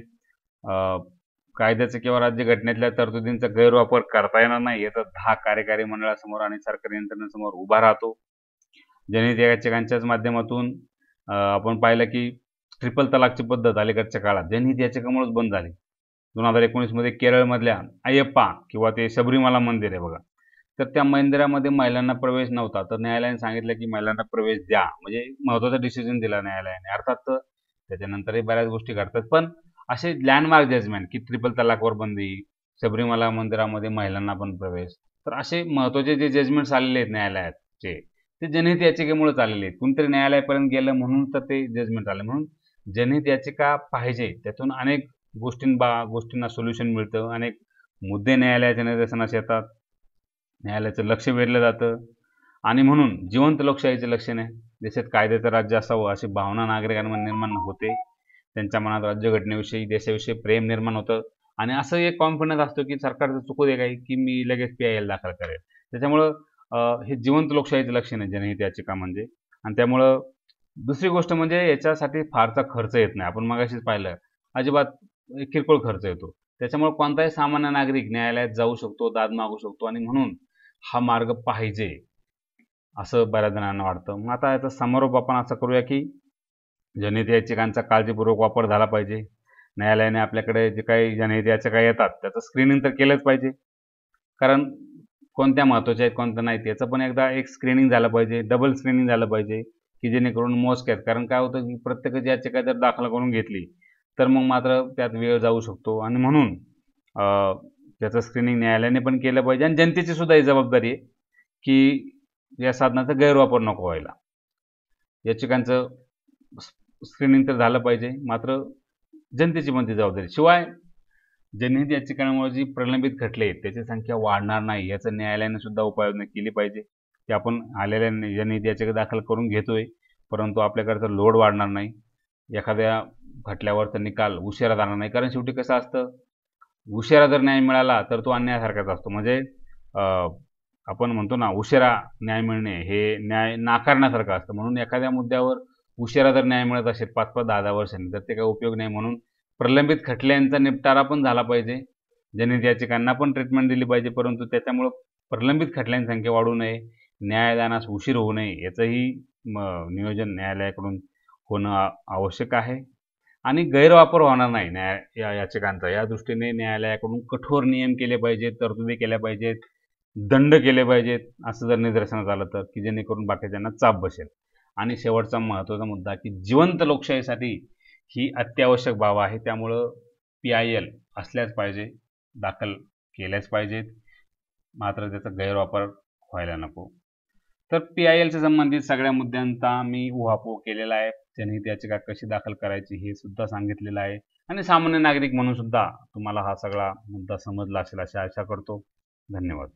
कायद्याचं किंवा राज्यघटनेतल्या तरतुदींचा गैरवापर करता येणार नाही याचा 10 कार्यकारी मंडळासमोर आणि सरकारी यंत्रणेसमोर उभा राहतो. जनहित याचिकांच्याच माध्यमातून आपण पाहिलं की ट्रिपल तलाकची पद्धत अलीकडच्या काळात जनहित याचिकामुळेच बंद झाली. 2019 मध्ये केरळमधल्या अय्यप्पा किंवा ते शबरीमाला मंदिर आहे बघा, तर त्या मंदिरामध्ये महिलांना प्रवेश नव्हता, तर न्यायालयाने सांगितलं की महिलांना प्रवेश द्या, म्हणजे महत्त्वाचा डिसिजन दिला न्यायालयाने. अर्थात त्याच्यानंतरही बऱ्याच गोष्टी घडतात, पण असे लँडमार्क जजमेंट की ट्रिपल तलाकवर बंदी, शबरीमाला मंदिरामध्ये महिलांना पण प्रवेश, तर असे महत्त्वाचे जे जजमेंट्स आलेले आहेत न्यायालयाचे ते जनहित याचिकेमुळेच आलेले आहेत. कुणीतरी न्यायालयापर्यंत गेलं म्हणून तर ते जजमेंट आले. म्हणून जनहित याचिका पाहिजे. त्यातून अनेक गोष्टींना सोल्युशन मिळतं. अनेक मुद्दे न्यायालयाच्या निदर्शनास येतात. न्यायालयाचं लक्ष वेधलं जातं आणि म्हणून जिवंत लोकशाहीचं लक्षण आहे. देशात कायद्याचं राज्य असावं अशी भावना नागरिकांमध्ये निर्माण होते. त्यांच्या मनात राज्यघटनेविषयी, देशाविषयी प्रेम निर्माण होतं आणि असं एक कॉन्फिडन्स असतो की सरकारचं चुकू दे काही की मी लगेच PIL दाखल करेल. त्याच्यामुळं हे जिवंत लोकशाहीचं लक्षण आहे जनहित याचिका म्हणजे. आणि त्यामुळं दुसरी गोष्ट म्हणजे याच्यासाठी फारसा खर्च येत नाही. आपण मगाशीच पाहिलं, अजिबात किरकोळ खर्च येतो. त्याच्यामुळे कोणताही सामान्य नागरिक न्यायालयात जाऊ शकतो, दाद मागू शकतो आणि म्हणून हा मार्ग पाहिजे असं बऱ्याच जणांना वाटतं. मग आता याचा समारोप आपण असा करूया की जनहित याचिकांचा काळजीपूर्वक वापर झाला पाहिजे. न्यायालयाने आपल्याकडे जे काही जनहित याचिका येतात त्याचं स्क्रीनिंग तर केलंच पाहिजे. कारण कोणत्या महत्त्वाच्या आहेत, कोणत्या नाहीत याचं पण एकदा एक स्क्रीनिंग झालं पाहिजे, डबल स्क्रीनिंग झालं पाहिजे की जेणेकरून मोजक्यात. कारण काय होतं की प्रत्येकाची याचिका जर दाखल करून घेतली तर मग मात्र त्यात वेळ जाऊ शकतो आणि म्हणून त्याचं स्क्रीनिंग न्यायालयाने पण केलं पाहिजे आणि जनतेची सुद्धा ही जबाबदारी आहे की या साधनाचा गैरवापर नको व्हायला. याचिकांचं स्क्रीनिंग तर झालं पाहिजे, मात्र जनतेची पण ती जबाबदारी. शिवाय जनहित याचिकांमुळे जी प्रलंबित खटले आहेत त्याची संख्या वाढणार नाही याचं न्यायालयाने सुद्धा उपाययोजना केली पाहिजे की आपण आलेल्या जनहित याचिका दाखल करून घेतोय, परंतु आपल्याकडचा लोड वाढणार नाही. एखाद्या खटल्यावरचा निकाल उशिरा जाणार नाही. कारण शेवटी कसं असतं, उशिरा जर न्याय मिळाला तर तो अन्यायासारखाच असतो. म्हणजे आपण म्हणतो ना, उशिरा न्याय मिळणे हे न्याय नाकारण्यासारखं असतं. म्हणून एखाद्या मुद्द्यावर उशिरा जर न्याय मिळत असेल 5-5, 10-10 वर्षांनी तर ते काही उपयोग नाही. म्हणून प्रलंबित खटल्यांचा निपटारा पण झाला पाहिजे. जनहित याचिकांना पण ट्रीटमेंट दिली पाहिजे, परंतु त्याच्यामुळं प्रलंबित खटल्यांची संख्या वाढू नये न्यायदानास उशीर होऊ नये याचंही नियोजन न्यायालयाकडून होणं आवश्यक आहे आणि गैरवापर होणार नाही या याचिकांचा या दृष्टीने न्यायालयाकडून कठोर नियम केले पाहिजेत, तरतुदी केल्या पाहिजेत, दंड केले पाहिजेत असं जर निदर्शनास आलं तर, की जेणेकरून बाकीच्यांना चाप बसेल. आणि शेवटचा महत्त्वाचा मुद्दा की जिवंत लोकशाहीसाठी ही अत्यावश्यक बाब आहे. त्यामुळं PIL असल्याच पाहिजे, दाखल केल्याच पाहिजेत, मात्र त्याचा गैरवापर व्हायला नको. तर PILच्या संबंधित सगळ्या मुद्द्यांचा मी उहापोह केलेला आहे. जनहित याचिका कशी दाखल करायची हे सुद्धा सांगितलेलं आहे आणि सामान्य नागरिक म्हणून सुद्धा तुम्हाला हा सगळा मुद्दा समजला असेल अशी आशा करतो. धन्यवाद.